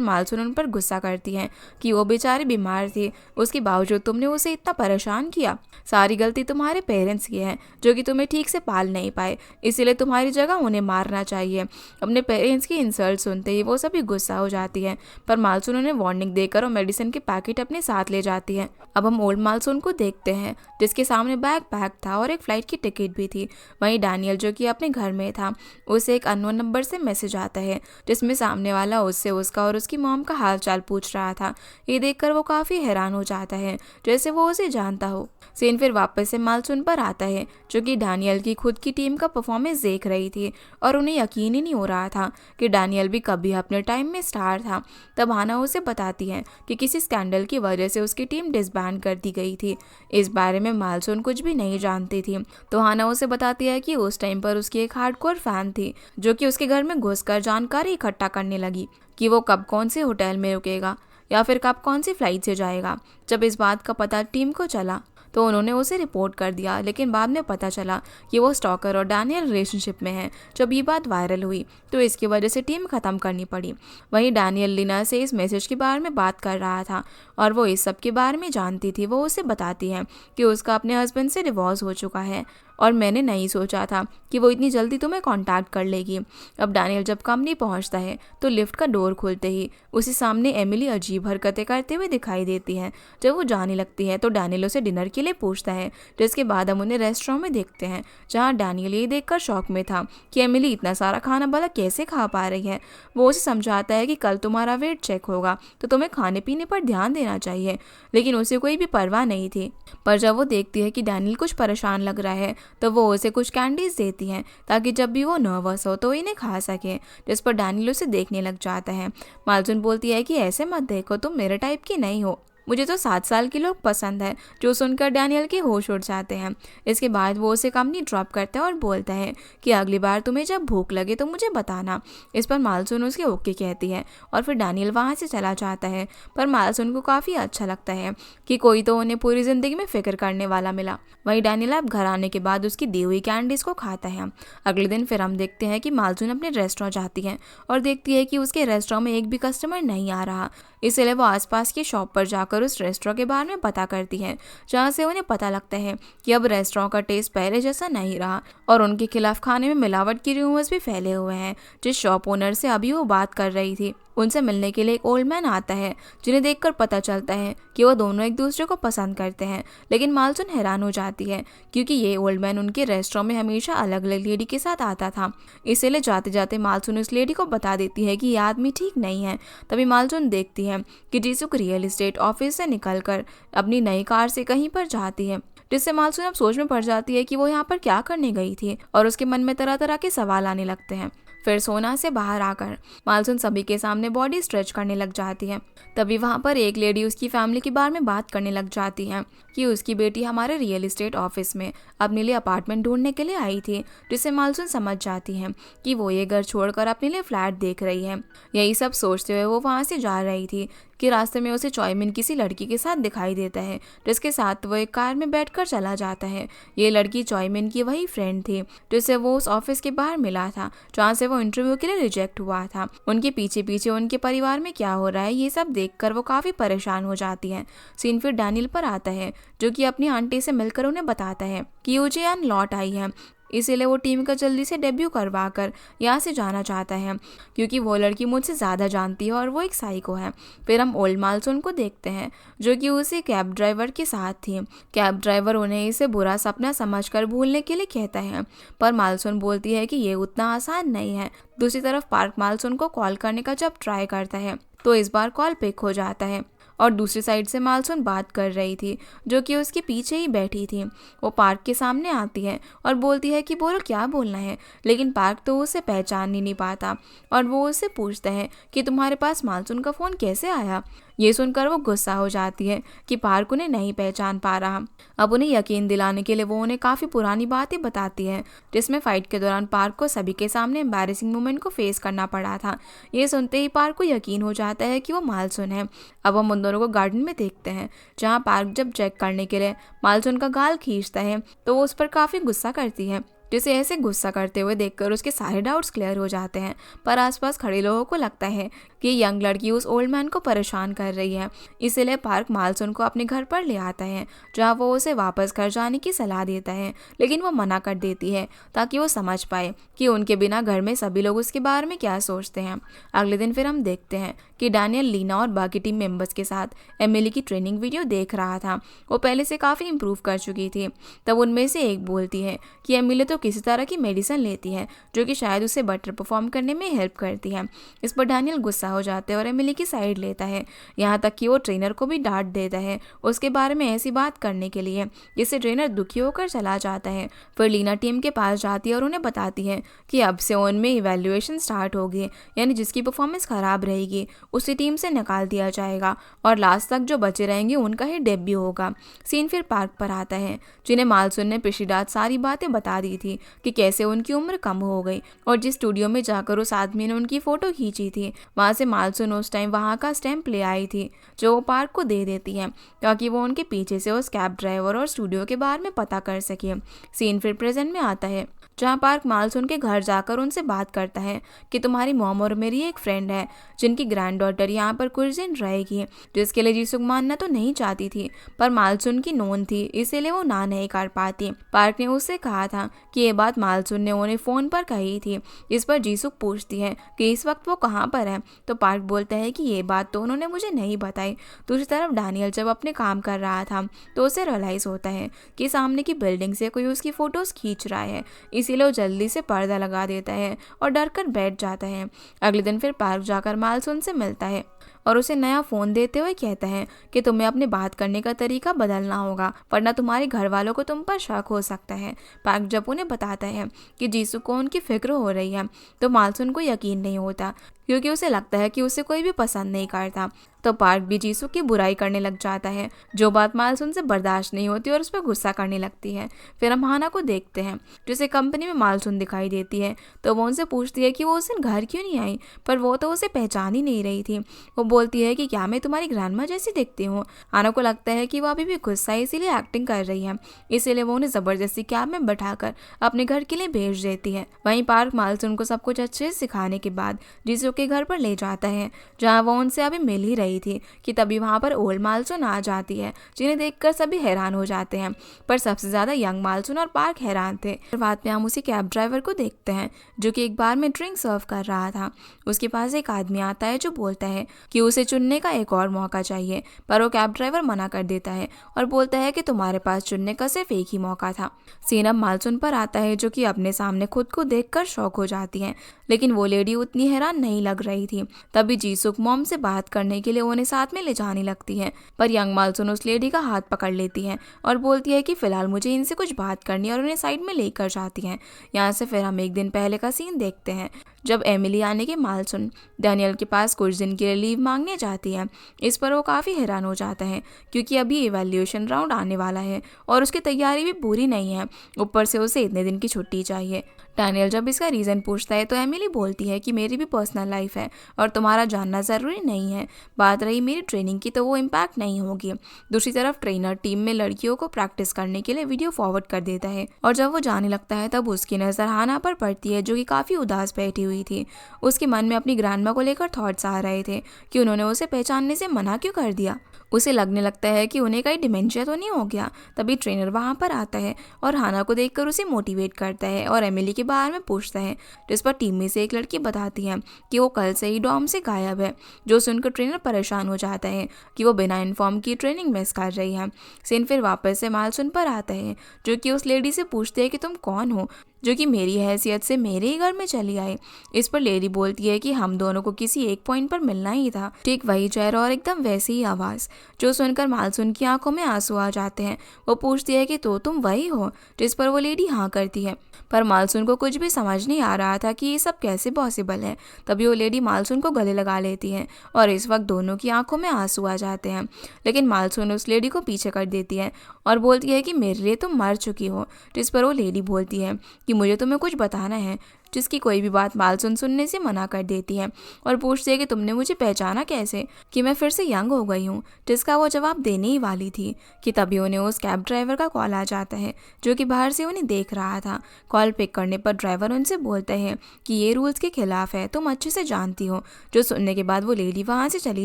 Speaker 1: मालसुन उन पर गुस्सा करती है कि वो बेचारी बीमार थी, उसके बावजूद तुमने उसे इतना परेशान किया। सारी गलती तुम्हारे पेरेंट्स की है जो कि तुम्हें ठीक से पाल नहीं पाए, इसीलिए तुम्हारी जगह उन्हें मारना चाहिए। अपने पेरेंट्स की इंसल्ट सुनते ही वो सभी गुस्सा हो जाती है, पर मालसुन उन्हें वार्निंग देकर और मेडिसिन के पैकेट अपने साथ ले जाती है। अब हम ओल्ड मालसुन को देखते हैं जिसके सामने बैग पैक था और एक फ्लाइट की टिकट भी थी। वहीं डैनियल जो कि अपने घर में था, उसे एक अननोन नंबर से मैसेज आता है जिसमें सामने वाला उससे उसका और उसकी मॉम का हाल चाल पूछ रहा था। ये देखकर वो काफ़ी हैरान हो जाता है जैसे वो उसे जानता हो। सीन फिर वापस से मालसुन पर आता है जो कि डैनियल की खुद की टीम का परफॉर्मेंस देख रही थी और उन्हें यकीन ही नहीं हो रहा था कि डैनियल भी कभी अपने टाइम में स्टार था। तब हाना उसे बताती है कि किसी स्कैंडल की वजह से उसकी टीम डिसबैंड कर दी गई थी। इस बारे में मालसुन कुछ भी नहीं जानती थी, तो हाना उसे बताती है कि उस टाइम पर उसकी एक हार्डकोर फैन थी जो कि उसके घर में घुसकर जानकारी इकट्ठा करने लगी कि वो कब कौन से होटल में रुकेगा या फिर कब कौन सी फ्लाइट से जाएगा। जब इस बात का पता टीम को चला तो उन्होंने उसे रिपोर्ट कर दिया, लेकिन बाद में पता चला कि वो स्टॉकर और डैनियल रिलेशनशिप में है। जब ये बात वायरल हुई तो इसकी वजह से टीम ख़त्म करनी पड़ी। वहीं डैनियल लीना से इस मैसेज के बारे में बात कर रहा था और वो इस सब के बारे में जानती थी। वो उसे बताती है कि उसका अपने हस्बैंड से डिवोर्स हो चुका है और मैंने नहीं सोचा था कि वो इतनी जल्दी तुम्हें कांटेक्ट कर लेगी। अब डैनियल जब कंपनी पहुंचता है तो लिफ्ट का डोर खुलते ही उसे सामने एमिली अजीब हरकतें करते हुए दिखाई देती है। जब वो जाने लगती है तो डैनियल उसे डिनर के लिए पूछता है, जिसके बाद हम उन्हें रेस्टोरेंट में देखते हैं जहाँ डैनियल ये देखकर शौक में था कि एमिली इतना सारा खाना भला कैसे खा पा रही है। वो उसे समझाता है कि कल तुम्हारा वेट चेक होगा तो तुम्हें खाने पीने पर ध्यान देना चाहिए, लेकिन उसे कोई भी परवाह नहीं थी। पर जब वो देखती है कि डैनियल कुछ परेशान लग रहा है तो वो उसे कुछ कैंडीज देती हैं ताकि जब भी वो नर्वस हो तो इन्हें खा सके, जिस पर डैनियल उसे देखने लग जाता है। मालसुन बोलती है कि ऐसे मत देखो, तुम मेरे टाइप की नहीं हो। मुझे तो 7 साल के लोग पसंद है। जो सुनकर डैनियल के होश उड़ जाते हैं। इसके बाद वो उसे कंपनी ड्रॉप करता है और बोलता है कि अगली बार तुम्हें जब भूख लगे तो मुझे बताना। इस पर मालसून उसके ओके कहती है और फिर डैनियल वहाँ से चला जाता है। पर मालसून को काफ़ी अच्छा लगता है कि कोई तो उन्हें पूरी ज़िंदगी में फिक्र करने वाला मिला। वहीं डैनियल अब घर आने के बाद उसकी दी हुई कैंडीज को खाता है। अगले दिन फिर हम देखते हैं कि मालसून अपने रेस्टोरेंट जाती है और देखती है कि उसके रेस्टोरेंट में एक भी कस्टमर नहीं आ रहा। इसलिए वो आसपास की शॉप पर जाकर उस रेस्टोरेंट के बारे में पता करती है, जहाँ से उन्हें पता लगता है कि अब रेस्टोरेंट का टेस्ट पहले जैसा नहीं रहा और उनके खिलाफ खाने में मिलावट की रूमर्स भी फैले हुए हैं। जिस शॉप ओनर से अभी वो बात कर रही थी, उनसे मिलने के लिए एक ओल्ड मैन आता है, जिन्हें देखकर पता चलता है कि वो दोनों एक दूसरे को पसंद करते हैं। लेकिन मालसून हैरान हो जाती है क्योंकि ये ओल्ड मैन उनके रेस्टोरेंट में हमेशा अलग अलग लेडी के साथ आता था। इसीलिए जाते जाते मालसून उस लेडी को बता देती है कि ये आदमी ठीक नहीं है। तभी मालसून देखती है कि जीसुक रियल एस्टेट ऑफिस से निकलकर अपनी नई कार से कहीं पर जाती है, जिससे मालसून अब सोच में पड़ जाती है कि वो यहाँ पर क्या करने गई थी और उसके मन में तरह तरह के सवाल आने लगते हैं। फिर सोना से बाहर आकर मालसून सभी के सामने बॉडी स्ट्रेच करने लग जाती है। तभी वहाँ पर एक लेडी उसकी फैमिली के बारे में बात करने लग जाती है कि उसकी बेटी हमारे रियल एस्टेट ऑफिस में अपने लिए अपार्टमेंट ढूंढने के लिए आई थी, जिससे मालसून समझ जाती है कि वो ये घर छोड़कर अपने लिए फ्लैट देख रही है। यही सब सोचते हुए वो वहाँ से जा रही थी कि रास्ते में उसे चॉयमिन किसी लड़की के साथ दिखाई देता है, जिसके साथ वो एक कार में बैठकर चला जाता है। ये लड़की चॉयमिन की वही फ्रेंड थी जिससे वो उस ऑफिस के बाहर मिला था, जहाँ से वो इंटरव्यू के लिए रिजेक्ट हुआ था। उनके पीछे पीछे उनके परिवार में क्या हो रहा है ये सब देखकर वो काफी परेशान हो जाती है। सीन फिर डैनियल पर आता है, जो कि अपनी आंटी से मिलकर उन्हें बताता है कि यूजीएन लौट आई है, इसीलिए वो टीम का जल्दी से डेब्यू करवा कर यहाँ से जाना चाहता है, क्योंकि वो लड़की मुझसे ज़्यादा जानती है और वो एक साइको है। फिर हम ओल्ड मालसून को देखते हैं, जो कि उसी कैब ड्राइवर के साथ थी। कैब ड्राइवर उन्हें इसे बुरा सपना समझकर भूलने के लिए कहता है, पर मालसून बोलती है कि ये उतना आसान नहीं है। दूसरी तरफ पार्क मालसून को कॉल करने का जब ट्राई करता है तो इस बार कॉल पिक हो जाता है और दूसरी साइड से मालसून बात कर रही थी, जो कि उसके पीछे ही बैठी थी। वो पार्क के सामने आती है और बोलती है कि बोलो क्या बोलना है, लेकिन पार्क तो उसे पहचान ही नहीं पाता और वो उससे पूछता है कि तुम्हारे पास मालसून का फ़ोन कैसे आया। ये सुनकर वो गुस्सा हो जाती है कि पार्क उन्हें नहीं पहचान पा रहा। अब उन्हें यकीन दिलाने के लिए वो उन्हें काफ़ी पुरानी बातें बताती है, जिसमें फाइट के दौरान पार्क को सभी के सामने एम्बैरेसिंग मोमेंट को फेस करना पड़ा था। ये सुनते ही पार्क को यकीन हो जाता है कि वो मालसून है। अब हम उन दोनों को गार्डन में देखते हैं, जहाँ पार्क जब चेक करने के लिए मालसून का गाल खींचता है तो वो उस पर काफ़ी गुस्सा करती है, जिसे ऐसे गुस्सा करते हुए देखकर उसके सारे डाउट्स क्लियर हो जाते हैं। पर आसपास खड़े लोगों को लगता है कि यंग लड़की उस ओल्ड मैन को परेशान कर रही है, इसीलिए पार्क मालसून को अपने घर पर ले आता है, जहां वो उसे वापस घर जाने की सलाह देता है, लेकिन वो मना कर देती है ताकि वो समझ पाए कि उनके बिना घर में सभी लोग उसके बारे में क्या सोचते हैं। अगले दिन फिर हम देखते हैं कि डैनियल लीना और बाकी टीम मेंबर्स के साथ एमिली की ट्रेनिंग वीडियो देख रहा था। वो पहले से काफ़ी इम्प्रूव कर चुकी थी। तब उनमें से एक बोलती है कि एमिली तो किसी तरह की मेडिसिन लेती है, जो कि शायद उसे बेटर परफॉर्म करने में हेल्प करती है। इस पर डैनियल गुस्सा हो जाते हैं और एमिली की साइड लेता है, यहाँ तक कि वो ट्रेनर को भी डांट देता है उसके बारे में ऐसी बात करने के लिए, जिससे ट्रेनर दुखी होकर चला जाता है। फिर लीना टीम के पास जाती है और उन्हें बताती है कि अब से उनमें इवैल्यूएशन स्टार्ट होगी, यानी जिसकी परफॉर्मेंस खराब रहेगी उसी टीम से निकाल दिया जाएगा और लास्ट तक जो बचे रहेंगे उनका ही डेब्यू होगा। सीन फिर पार्क पर आता है, जिन्हें मालसून ने पिछली रात सारी बातें बता दी थी कि कैसे उनकी उम्र कम हो गई और जिस स्टूडियो में जाकर उस आदमी ने उनकी फोटो खींची थी, वहाँ से मालसून उस टाइम वहाँ का स्टैंप ले आई थी, जो वो पार्क को दे देती है ताकि वो उनके पीछे से उस कैब ड्राइवर और स्टूडियो के बारे में पता कर सके। सीन फिर प्रेजेंट में आता है, जहाँ पार्क मालसून के घर जाकर उनसे बात करता है कि तुम्हारी मॉम और मेरी एक फ्रेंड है जिनकी ग्रैंड डॉटर यहाँ पर कुछ दिन रहेगी, जिसके लिए जीसुक मानना तो नहीं चाहती थी, पर मालसून की नोन थी इसीलिए वो ना नहीं कर पाती। पार्क ने उससे कहा था कि ये बात मालसून ने उन्हें फ़ोन पर कही थी। इस पर जीसुक पूछती है कि इस वक्त वो कहाँ पर है, तो पार्क बोलता है कि ये बात तो उन्होंने मुझे नहीं बताई। दूसरी तरफ डैनियल जब अपने काम कर रहा था तो उसे रियलाइज़ होता है कि सामने की बिल्डिंग से कोई उसकी फ़ोटोज़ खींच रहा है, इसीलिए वो जल्दी से पर्दा लगा देता है और डर कर बैठ जाता है। अगले दिन फिर पार्क जाकर मालसून से मिलता है और उसे नया फ़ोन देते हुए कहता है कि तुम्हें अपने बात करने का तरीका बदलना होगा, वरना तुम्हारे घर वालों को तुम पर शक हो सकता है। पार्क जब उन्हें बताता है कि जीसू को उनकी फिक्र हो रही है तो मालसून को यकीन नहीं होता क्योंकि उसे लगता है कि उसे कोई भी पसंद नहीं करता। तो पार्क भी जीसू की बुराई करने लग जाता है, जो बात मालसून से बर्दाश्त नहीं होती और उस पर गुस्सा करने लगती है। फिर हम हाना को देखते हैं, जिसे कंपनी में मालसून दिखाई देती है। तो वो उनसे पूछती है कि वो उस दिन घर क्यों नहीं आई, पर वो तो उसे पहचान ही नहीं रही थी। वो बोलती है कि क्या मैं तुम्हारी ग्रैंडमा जैसी दिखती हूँ। हाना को लगता है कि वो अभी भी गुस्सा है, इसीलिए एक्टिंग कर रही है। इसीलिए वो उन्हें जबरदस्ती कैब में बैठाकर अपने घर के लिए भेज देती है। वहीं पार्क मालसून को सब कुछ अच्छे से सिखाने के बाद जीसू के घर पर ले जाता है, जहाँ वो उनसे अभी मिल ही रही थी कि तभी वहां पर ओल्ड मालसून आ जाती है, जिन्हें देखकर सभी हैरान हो जाते हैं। पर सबसे ज्यादा यंग मालसून और पार्क हैरान थे। बाद में हम उसी कैब ड्राइवर को देखते हैं, जो कि एक बार में ड्रिंक सर्व कर रहा था। उसके पास एक आदमी आता है जो बोलता है कि उसे चुनने का एक और मौका चाहिए, पर वो कैब ड्राइवर मना कर देता है और बोलता है कि तुम्हारे पास चुनने का सिर्फ एक ही मौका था। सीन अब मालसून पर आता है, जो कि अपने सामने खुद को देखकर शॉक हो जाती है, लेकिन वो लेडी उतनी हैरान नहीं लग रही थी। तभी जीसुक मॉम से बात करने के लिए उन्हें साथ में ले जाने लगती है, पर यंग मालसून उस लेडी का हाथ पकड़ लेती है और बोलती है कि फिलहाल मुझे इनसे कुछ बात करनी है, और उन्हें साइड में लेकर जाती है। यहाँ से फिर हम एक दिन पहले का सीन देखते हैं, जब एमिली यानी कि मालसून डैनियल के पास कुछ दिन के लिए लीव मांगने जाती है। इस पर वो काफ़ी हैरान हो जाता है, क्योंकि अभी इवैल्यूएशन राउंड आने वाला है और उसकी तैयारी भी पूरी नहीं है, ऊपर से उसे इतने दिन की छुट्टी चाहिए। डैनियल जब इसका रीज़न पूछता है तो एमिली बोलती है कि मेरी भी पर्सनल लाइफ है और तुम्हारा जानना ज़रूरी नहीं है। बात रही मेरी ट्रेनिंग की, तो वो इम्पैक्ट नहीं होगी। दूसरी तरफ ट्रेनर टीम में लड़कियों को प्रैक्टिस करने के लिए वीडियो फॉरवर्ड कर देता है, और जब वो जाने लगता है तब उसकी नज़र हाना पर पड़ती है, जो कि काफ़ी उदास बैठी हुई थी। उसके मन में अपनी ग्रैंडमा को लेकर थॉट्स आ रहे थे कि उन्होंने उसे पहचानने से मना क्यों कर दिया। उसे लगने लगता है कि उन्हें कहीं डिमेंशिया तो नहीं हो गया। तभी ट्रेनर वहाँ पर आता है और हाना को देखकर उसे मोटिवेट करता है और एमिली के बारे में पूछता है, जिस पर टीम में से एक लड़की बताती है कि वो कल से ही डॉर्म से गायब है, जो सुनकर ट्रेनर परेशान हो जाता है कि वो बिना इन्फॉर्म की ट्रेनिंग मिस कर रही है। सीन फिर वापस से मालसून पर आता है, जो कि उस लेडी से पूछते है कि तुम कौन हो, जो कि मेरी हैसियत से मेरे ही घर में चली आई। इस पर लेडी बोलती है कि हम दोनों को किसी एक पॉइंट पर मिलना ही था। ठीक वही चेहरा और एकदम वैसी ही आवाज़, जो सुनकर मालसून की आंखों में आंसू आ जाते हैं। वो पूछती है कि तो तुम वही हो, जिस पर वो लेडी हाँ करती है, पर मालसून को कुछ भी समझ नहीं आ रहा था कि ये सब कैसे पॉसिबल है। तभी वो लेडी मालसून को गले लगा लेती है और इस वक्त दोनों की आंखों में आंसू आ जाते हैं, लेकिन मालसून उस लेडी को पीछे कर देती है और बोलती है कि मेरे लिए तुम मर चुकी हो। जिस पर वो लेडी बोलती है कि मुझे तुम्हें कुछ बताना है, जिसकी कोई भी बात मालसून सुनने से मना कर देती है और पूछती है कि तुमने मुझे पहचाना कैसे, कि मैं फिर से यंग हो गई हूँ, जिसका वो जवाब देने ही वाली थी कि तभी उन्हें उस कैब ड्राइवर का कॉल आ जाता है, जो कि बाहर से उन्हें देख रहा था। कॉल पिक करने पर ड्राइवर उनसे बोलता है कि ये रूल्स के खिलाफ है, तुम अच्छे से जानती हो। जो सुनने के बाद वो लेडी वहाँ से चली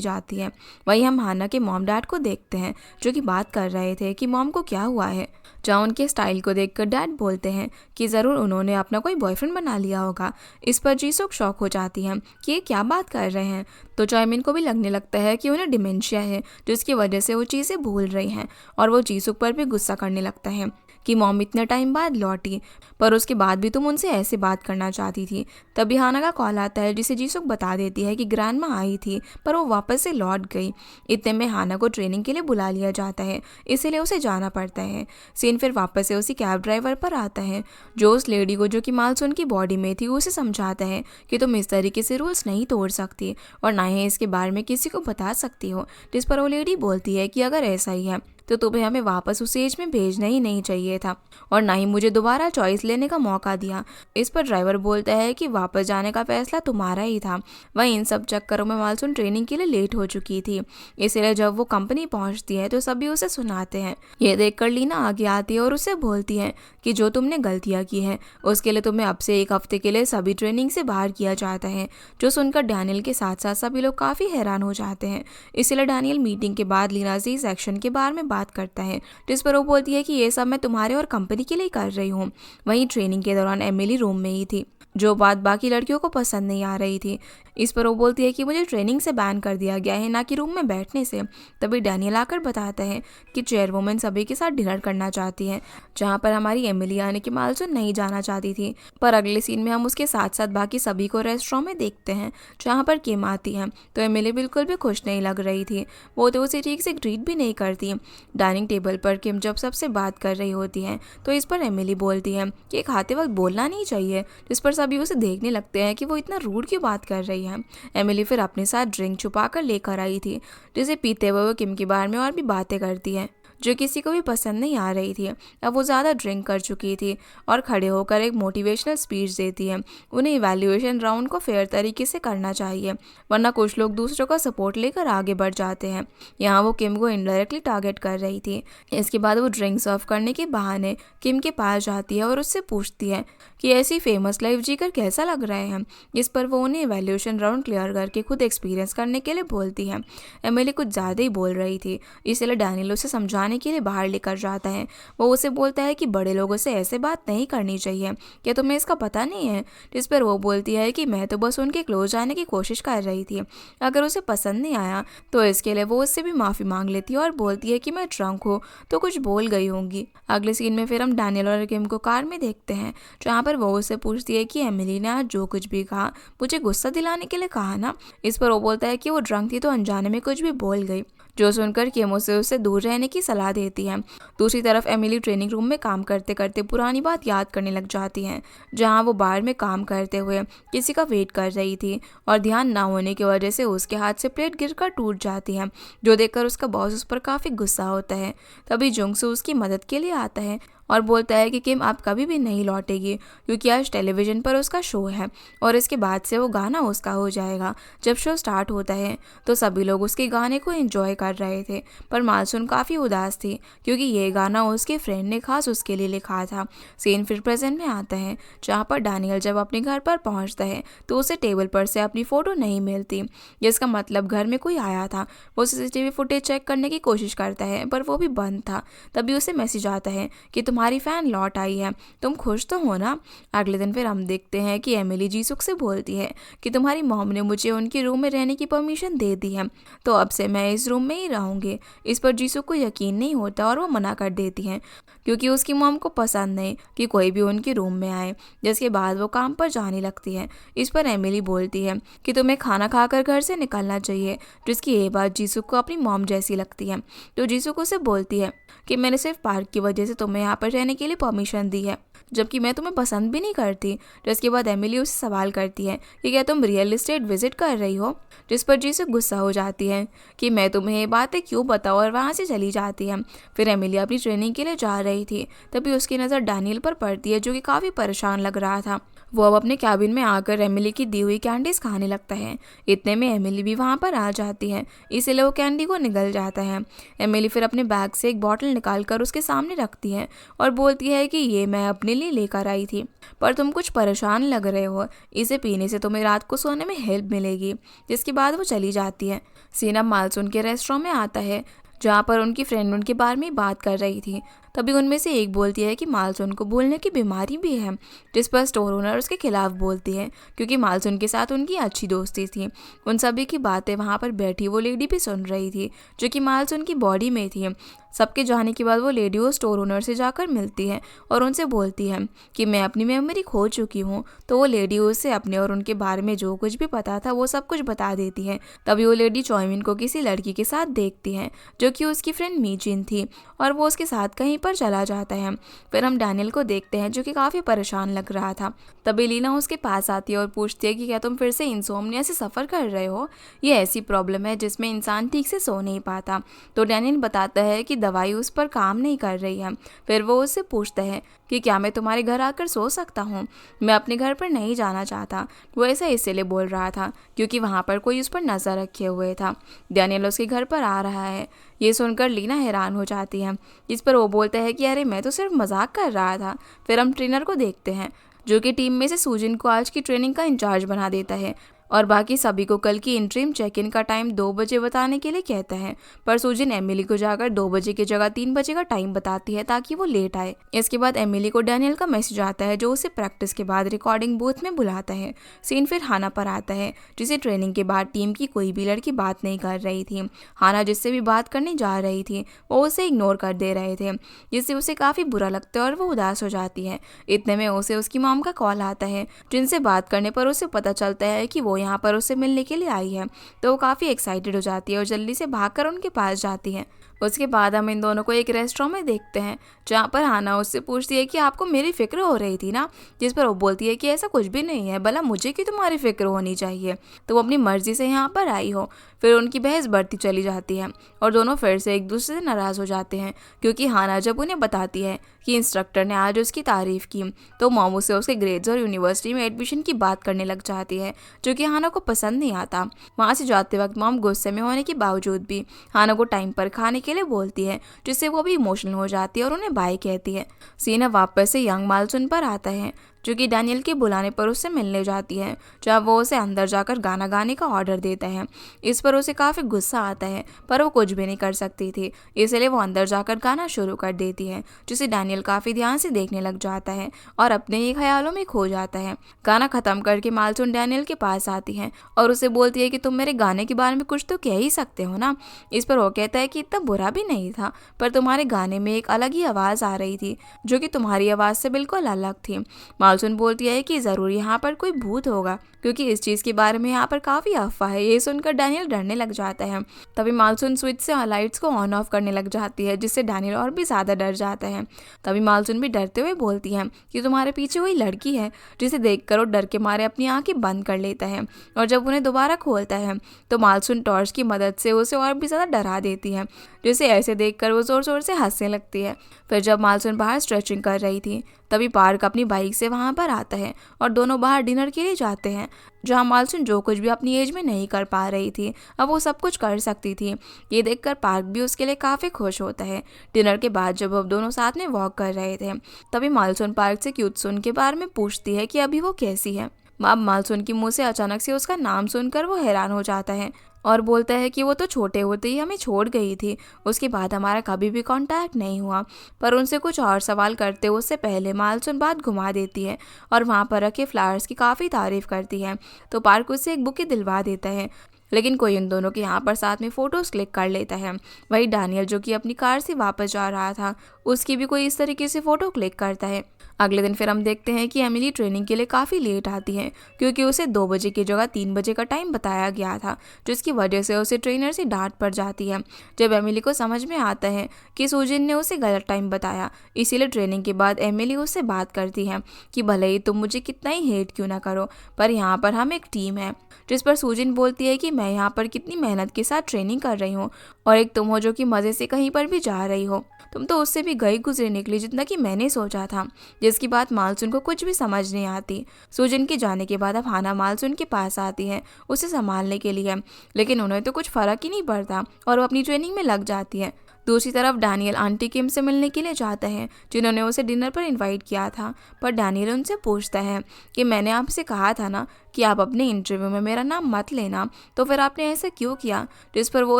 Speaker 1: जाती है। वहीं हम हाना के मॉम डैड को देखते हैं, जो कि बात कर रहे थे कि मॉम को क्या हुआ है। जहाँ उनके स्टाइल को देखकर डैड बोलते हैं कि ज़रूर उन्होंने अपना कोई बॉयफ्रेंड बना लिया होगा। इस पर जीसुक शॉक हो जाती है कि ये क्या बात कर रहे हैं। तो चायमिन को भी लगने लगता है कि उन्हें डिमेंशिया है, जिसकी वजह से वो चीज़ें भूल रही हैं, और वो जीसुक पर भी गुस्सा करने लगता है कि मॉम इतने टाइम बाद लौटी, पर उसके बाद भी तुम उनसे ऐसे बात करना चाहती थी। तभी हाना का कॉल आता है, जिसे जीसुक बता देती है कि ग्रैंडमा आई थी, पर वो वापस से लौट गई। इतने में हाना को ट्रेनिंग के लिए बुला लिया जाता है, इसीलिए उसे जाना पड़ता है। सीन फिर वापस से उसी कैब ड्राइवर पर आता है, जो उस लेडी को, जो कि मालसून की बॉडी में थी, उसे समझाता है कि तुम इस तरीके से रूल्स नहीं तोड़ सकती और ना ही इसके बारे में किसी को बता सकती हो। जिस पर वो लेडी बोलती है कि अगर ऐसा ही है तो तुम्हें हमें वापस उस एज में भेजना ही नहीं चाहिए था, और ना ही मुझे दोबारा चॉइस लेने का मौका दिया। इस पर ड्राइवर बोलता है कि वापस जाने का फैसला तुम्हारा ही था। वहीं इन सब चक्करों में मालसून ट्रेनिंग के लिए लेट हो चुकी थी, इसलिए जब वो कंपनी पहुंचती है तो सभी उसे सुनाते हैं। ये देखकर लीना आगे आती है और उसे बोलती है कि जो तुमने गलतियाँ की हैं उसके लिए तुम्हें अब से 1 हफ्ते के लिए सभी ट्रेनिंग से बाहर किया जाता है। जो सुनकर डैनियल के साथ साथ सभी लोग काफ़ी हैरान हो जाते हैं। इसलिए डैनियल मीटिंग के बाद लीना से इस एक्शन के बारे में बात करता है, जिस पर वो बोलती है कि ये सब मैं तुम्हारे और कंपनी के लिए कर रही हूँ। वहीं ट्रेनिंग के दौरान एमिली रूम में ही थी, जो बात बाकी लड़कियों को पसंद नहीं आ रही थी। इस पर वो बोलती है कि मुझे ट्रेनिंग से बैन कर दिया गया है, ना कि रूम में बैठने से। तभी डैनियल आकर बताता है कि चेयरवुमन सभी के साथ डिनर करना चाहती है, जहाँ पर हमारी एमिली यानी कि मालसून नहीं जाना चाहती थी। पर अगले सीन में हम उसके साथ साथ बाकी सभी को रेस्टोरेंट में देखते हैं, जहाँ पर किम आती है। तो एमिली बिल्कुल भी खुश नहीं लग रही थी, वो तो उसे ठीक से ग्रीट भी नहीं करती। डाइनिंग टेबल पर किम जब सबसे बात कर रही होती हैं तो इस पर एमिली बोलती है कि खाते वक्त बोलना नहीं चाहिए, जिस पर सभी उसे देखने लगते हैं कि वो इतना रूड क्यों बात कर रही है। एमिली फिर अपने साथ ड्रिंक छुपा कर लेकर आई थी, जिसे पीते हुए वो किम के बारे में और भी बातें करती है जो किसी को भी पसंद नहीं आ रही थी। अब वो ज़्यादा ड्रिंक कर चुकी थी और खड़े होकर एक मोटिवेशनल स्पीच देती है। उन्हें इवैल्यूएशन राउंड को फेयर तरीके से करना चाहिए, वरना कुछ लोग दूसरों का सपोर्ट लेकर आगे बढ़ जाते हैं। यहाँ वो किम को इनडायरेक्टली टारगेट कर रही थी। इसके बाद वो ड्रिंक सर्व करने के बहाने किम के पास जाती है और उससे पूछती है कि ऐसी फेमस लाइफ जीकर कैसा लग रहे हैं। इस पर वो उन्हें इवैल्यूएशन राउंड क्लियर करके खुद एक्सपीरियंस करने के लिए बोलती है। एमिली कुछ ज़्यादा ही बोल रही थी, इसलिए डैनियल उसे समझाने के लिए बाहर लेकर जाता है। वो उसे बोलता है कि बड़े लोगों से ऐसे बात नहीं करनी चाहिए, क्या तुम्हें इसका पता नहीं है? जिस पर वो बोलती है कि मैं तो बस उनके क्लोज जाने की कोशिश कर रही थी, अगर उसे पसंद नहीं आया तो इसके लिए वो उससे भी माफ़ी मांग लेती है और बोलती है कि मैं ड्रंक हूँ तो कुछ बोल गई होंगी। अगले सीन में फिर हम डैनियल और किम को कार में देखते हैं, जहाँ पर वो उससे पूछती है कि एमिली ने आज जो कुछ भी कहा मुझे गुस्सा दिलाने के लिए कहा ना। इस पर वो बोलता है कि वो ड्रंक थी तो अनजाने में कुछ भी बोल गई, जो सुनकर किम उससे दूर रहने की सलाह देती है। दूसरी तरफ एमिली ट्रेनिंग रूम में काम करते करते पुरानी बात याद करने लग जाती है, जहां वो बार में काम करते हुए किसी का वेट कर रही थी और ध्यान ना होने की वजह से उसके हाथ से प्लेट गिरकर टूट जाती है, जो देखकर उसका बॉस उस पर काफ़ी गुस्सा होता है। तभी जुंगसू उसकी मदद के लिए आता है और बोलता है कि किम आप कभी भी नहीं लौटेगी, क्योंकि आज टेलीविज़न पर उसका शो है और इसके बाद से वो गाना उसका हो जाएगा। जब शो स्टार्ट होता है तो सभी लोग उसके गाने को एंजॉय कर रहे थे, पर मालसून काफ़ी उदास थी क्योंकि ये गाना उसके फ्रेंड ने खास उसके लिए लिखा था। सीन फिर प्रेजेंट में आता है, जहाँ पर डैनियल जब अपने घर पर पहुँचता है तो उसे टेबल पर से अपनी फ़ोटो नहीं मिलती, जिसका मतलब घर में कोई आया था। वो सीसीटीवी फुटेज चेक करने की कोशिश करता है पर वो भी बंद था। तभी उसे मैसेज आता है कि तुम्हारी फैन लौट आई है, तुम खुश तो हो ना। अगले दिन फिर हम देखते हैं कि एमिली जीसुक से बोलती है कि तुम्हारी मॉम ने मुझे उनके रूम में रहने की परमिशन दे दी है, तो अब से मैं इस रूम में ही रहूंगी। इस पर जीसुक को यकीन नहीं होता और वो मना कर देती है, क्योंकि उसकी मॉम को पसंद नहीं कि कोई भी उनके रूम में आए। जिसके बाद वो काम पर जाने लगती है। इस पर एमिली बोलती है कि तुम्हें खाना खाकर घर से निकलना चाहिए, जिसकी ये बात जीसुक को अपनी मॉम जैसी लगती है। तो जीसुक उसे बोलती है कि मैंने सिर्फ पार्क की वजह से तुम्हें यहाँ पर रहने के लिए परमिशन दी है, जबकि मैं तुम्हें पसंद भी नहीं करती। जिसके बाद एमिली उससे सवाल करती है कि क्या तुम रियल एस्टेट विजिट कर रही हो, जिस पर जीसुक गुस्सा हो जाती है कि मैं तुम्हें ये बातें क्यों बताऊँ, और वहाँ से चली जाती है। फिर एमिली अपनी ट्रेनिंग के लिए जा रही थी, तभी उसकी नज़र डैनियल पर पड़ती है, जो कि काफ़ी परेशान लग रहा था। वो अब अपने कैबिन में आकर एमिली की दी हुई कैंडीज खाने लगता है। इतने में एमिली भी वहाँ पर आ जाती है, इसीलिए वो कैंडी को निगल जाता है। एमिली फिर अपने बैग से एक बॉटल निकाल कर उसके सामने रखती है और बोलती है कि ये मैं अपने लिए लेकर आई थी, पर तुम कुछ परेशान लग रहे हो, इसे पीने से तुम्हें रात को सोने में हेल्प मिलेगी। जिसके बाद वो चली जाती है। सीन अब मालसून के रेस्टोरेंट में आता है, जहाँ पर उनकी फ्रेंड उनके बारे में बात कर रही थी। तभी उनमें से एक बोलती है कि मालसून को भूलने की बीमारी भी है, जिस पर स्टोर ओनर उसके खिलाफ बोलती है, क्योंकि मालसून के साथ उनकी अच्छी दोस्ती थी। उन सभी की बातें वहाँ पर बैठी वो लेडी भी सुन रही थी, जो कि मालसून की बॉडी में थी। सबके जाने के बाद वो लेडी वो स्टोर ओनर से जाकर मिलती है और उनसे बोलती है कि मैं अपनी मेमोरी खो चुकी हूँ। तो वो लेडी उससे अपने और उनके बारे में जो कुछ भी पता था वो सब कुछ बता देती है। तभी वो लेडी चॉयमिन को किसी लड़की के साथ देखती है, जो कि उसकी फ्रेंड मीजिन थी, और वो उसके साथ कहीं पर चला जाता है। फिर हम डैनियल को देखते हैं, जो कि काफ़ी परेशान लग रहा था। तभी लीना उसके पास आती है और पूछती है कि क्या तुम फिर से इंसोम्निया से सफ़र कर रहे हो? ये ऐसी प्रॉब्लम है जिसमें इंसान ठीक से सो नहीं पाता। तो डैनियल बताता है कि दवाई उस पर काम नहीं कर रही है। फिर वो उससे पूछता है कि क्या मैं तुम्हारे घर आकर सो सकता हूँ? मैं अपने घर पर नहीं जाना चाहता। वो ऐसा इसलिए बोल रहा था क्योंकि वहाँ पर कोई उस पर नज़र रखे हुए था। डैनियल उसके घर पर आ रहा है। ये सुनकर लीना हैरान हो जाती है। इस पर वो बोलता है कि अरे मैं तो सिर्फ मजाक कर रहा था। फिर हम ट्रेनर को देखते हैं, जो कि टीम में से सूजिन को आज की ट्रेनिंग का इंचार्ज बना देता है और बाकी सभी को कल की इंट्रीम चेक इन का टाइम 2 बजे बताने के लिए कहता है। पर सूजिन एमिली को जाकर 2 बजे की जगह 3 बजे का टाइम बताती है ताकि वो लेट आए। इसके बाद एमिली को डैनियल का मैसेज आता है, जो उसे प्रैक्टिस के बाद रिकॉर्डिंग बूथ में बुलाता है। सीन फिर हाना पर आता है, जिसे ट्रेनिंग के बाद टीम की कोई भी लड़की बात नहीं कर रही थी। हाना जिससे भी बात करने जा रही थी वो उसे इग्नोर कर दे रहे थे, जिससे उसे काफ़ी बुरा लगता है और वो उदास हो जाती है। इतने में उसे उसकी मॉम का कॉल आता है, जिनसे बात करने पर उसे पता चलता है कि वो यहाँ पर उससे मिलने के लिए आई है। तो वो काफ़ी एक्साइटेड हो जाती है और जल्दी से भागकर उनके पास जाती है। उसके बाद हम इन दोनों को एक रेस्टोरेंट में देखते हैं, जहाँ पर हाना उससे पूछती है कि आपको मेरी फिक्र हो रही थी ना, जिस पर वो बोलती है कि ऐसा कुछ भी नहीं है, भला मुझे क्यों तुम्हारी फिक्र होनी चाहिए, तो वो अपनी मर्जी से यहाँ पर आई हो। फिर उनकी बहस बढ़ती चली जाती है और दोनों फिर से एक दूसरे से नाराज़ हो जाते हैं, क्योंकि हाना जब उन्हें बताती है कि इंस्ट्रक्टर ने आज उसकी तारीफ़ की, तो मॉम उसे उसके ग्रेड्स और यूनिवर्सिटी में एडमिशन की बात करने लग जाती है, जो कि हाना को पसंद नहीं आता। वहाँ से जाते वक्त मॉम गुस्से में होने के बावजूद भी हाना को टाइम पर खाने के लिए बोलती है, जिससे वो भी इमोशनल हो जाती है और उन्हें बाय कहती है। सीन अब वापस से यंग मालसुन पर आता है, जो कि डैनियल के बुलाने पर उससे मिलने जाती है, जब वो उसे अंदर जाकर गाना गाने का ऑर्डर देता है। इस पर उसे काफ़ी गुस्सा आता है, पर वो कुछ भी नहीं कर सकती थी, इसलिए वो अंदर जाकर गाना शुरू कर देती है, जिसे डैनियल काफ़ी ध्यान से देखने लग जाता है और अपने ही ख्यालों में खो जाता है। गाना ख़त्म करके मालसुन डैनियल के पास आती है और उसे बोलती है कि तुम मेरे गाने के बारे में कुछ तो कह ही सकते हो ना। इस पर वो कहता है कि इतना बुरा भी नहीं था, पर तुम्हारे गाने में एक अलग ही आवाज़ आ रही थी, जो कि तुम्हारी आवाज़ से बिल्कुल अलग थी। मालसुन बोलती है कि ज़रूर यहाँ पर कोई भूत होगा, क्योंकि इस चीज़ के बारे में यहाँ पर काफ़ी अफवाह है। ये सुनकर डैनियल डरने लग जाता है। तभी मालसुन स्विच से लाइट्स को ऑन ऑफ करने लग जाती है, जिससे डैनियल और भी ज़्यादा डर जाता है। तभी मालसुन भी डरते हुए बोलती है कि तुम्हारे पीछे वही लड़की है, जिसे देखकर वो डर के मारे अपनी आंखें बंद कर लेता है, और जब उन्हें दोबारा खोलता है तो मालसुन टॉर्च की मदद से उसे और भी ज़्यादा डरा देती है, जिसे ऐसे देखकर वो ज़ोर ज़ोर से हंसने लगती है। फिर जब मालसुन बाहर स्ट्रेचिंग कर रही थी, तभी पार्क अपनी बाइक से वहाँ पर आता है और दोनों बाहर डिनर के लिए जाते हैं, जहाँ मालसुन जो कुछ भी अपनी एज में नहीं कर पा रही थी, अब वो सब कुछ कर सकती थी। ये देखकर पार्क भी उसके लिए काफ़ी खुश होता है। डिनर के बाद जब अब दोनों साथ में वॉक कर रहे थे, तभी मालसुन पार्क से क्यूत्सुन के बारे में पूछती है कि अभी वो कैसी है। अब मालसुन की मुँह से अचानक से उसका नाम सुनकर वो हैरान हो जाता है और बोलता है कि वो तो छोटे होते ही हमें छोड़ गई थी, उसके बाद हमारा कभी भी कांटेक्ट नहीं हुआ। पर उनसे कुछ और सवाल करते उससे पहले मालसुन बात घुमा देती है और वहाँ पर रखे फ्लावर्स की काफ़ी तारीफ करती है, तो पार्क उससे एक बुके दिलवा देता है। लेकिन कोई इन दोनों के यहाँ पर साथ में फ़ोटोज़ क्लिक कर लेता है। वही डैनियल, जो कि अपनी कार से वापस जा रहा था, उसकी भी कोई इस तरीके से फ़ोटो क्लिक करता है। अगले दिन फिर हम देखते हैं कि एमिली ट्रेनिंग के लिए काफ़ी लेट आती है, क्योंकि उसे 2 बजे की जगह 3 बजे का टाइम बताया गया था, जिसकी वजह से उसे ट्रेनर से डांट पड़ जाती है। जब एमिली को समझ में आता है कि सुजिन ने उसे गलत टाइम बताया, इसीलिए ट्रेनिंग के बाद एमिली उससे बात करती है कि भले ही तुम मुझे कितना ही हेट क्यों ना करो, पर यहाँ पर हम एक टीम है। जिस पर सुजिन बोलती है कि मैं यहाँ पर कितनी मेहनत के साथ ट्रेनिंग कर रही हूँ, और एक तुम हो जो कि मज़े से कहीं पर भी जा रही हो, तुम तो उससे भी गई गुजरे निकली जितना कि मैंने सोचा था। जिसकी बात मालसुन को कुछ भी समझ नहीं आती। सुजिन के जाने के बाद अब हाना मालसुन के पास आती है उसे संभालने के लिए, लेकिन उन्हें तो कुछ फ़र्क ही नहीं पड़ता और वो अपनी ट्रेनिंग में लग जाती है। दूसरी तरफ डैनियल आंटी किम से मिलने के लिए जाता है, जिन्होंने उसे डिनर पर इनवाइट किया था। पर डैनियल उनसे पूछता है कि मैंने आपसे कहा था ना कि आप अपने इंटरव्यू में मेरा नाम मत लेना, तो फिर आपने ऐसा क्यों किया। जिस पर वो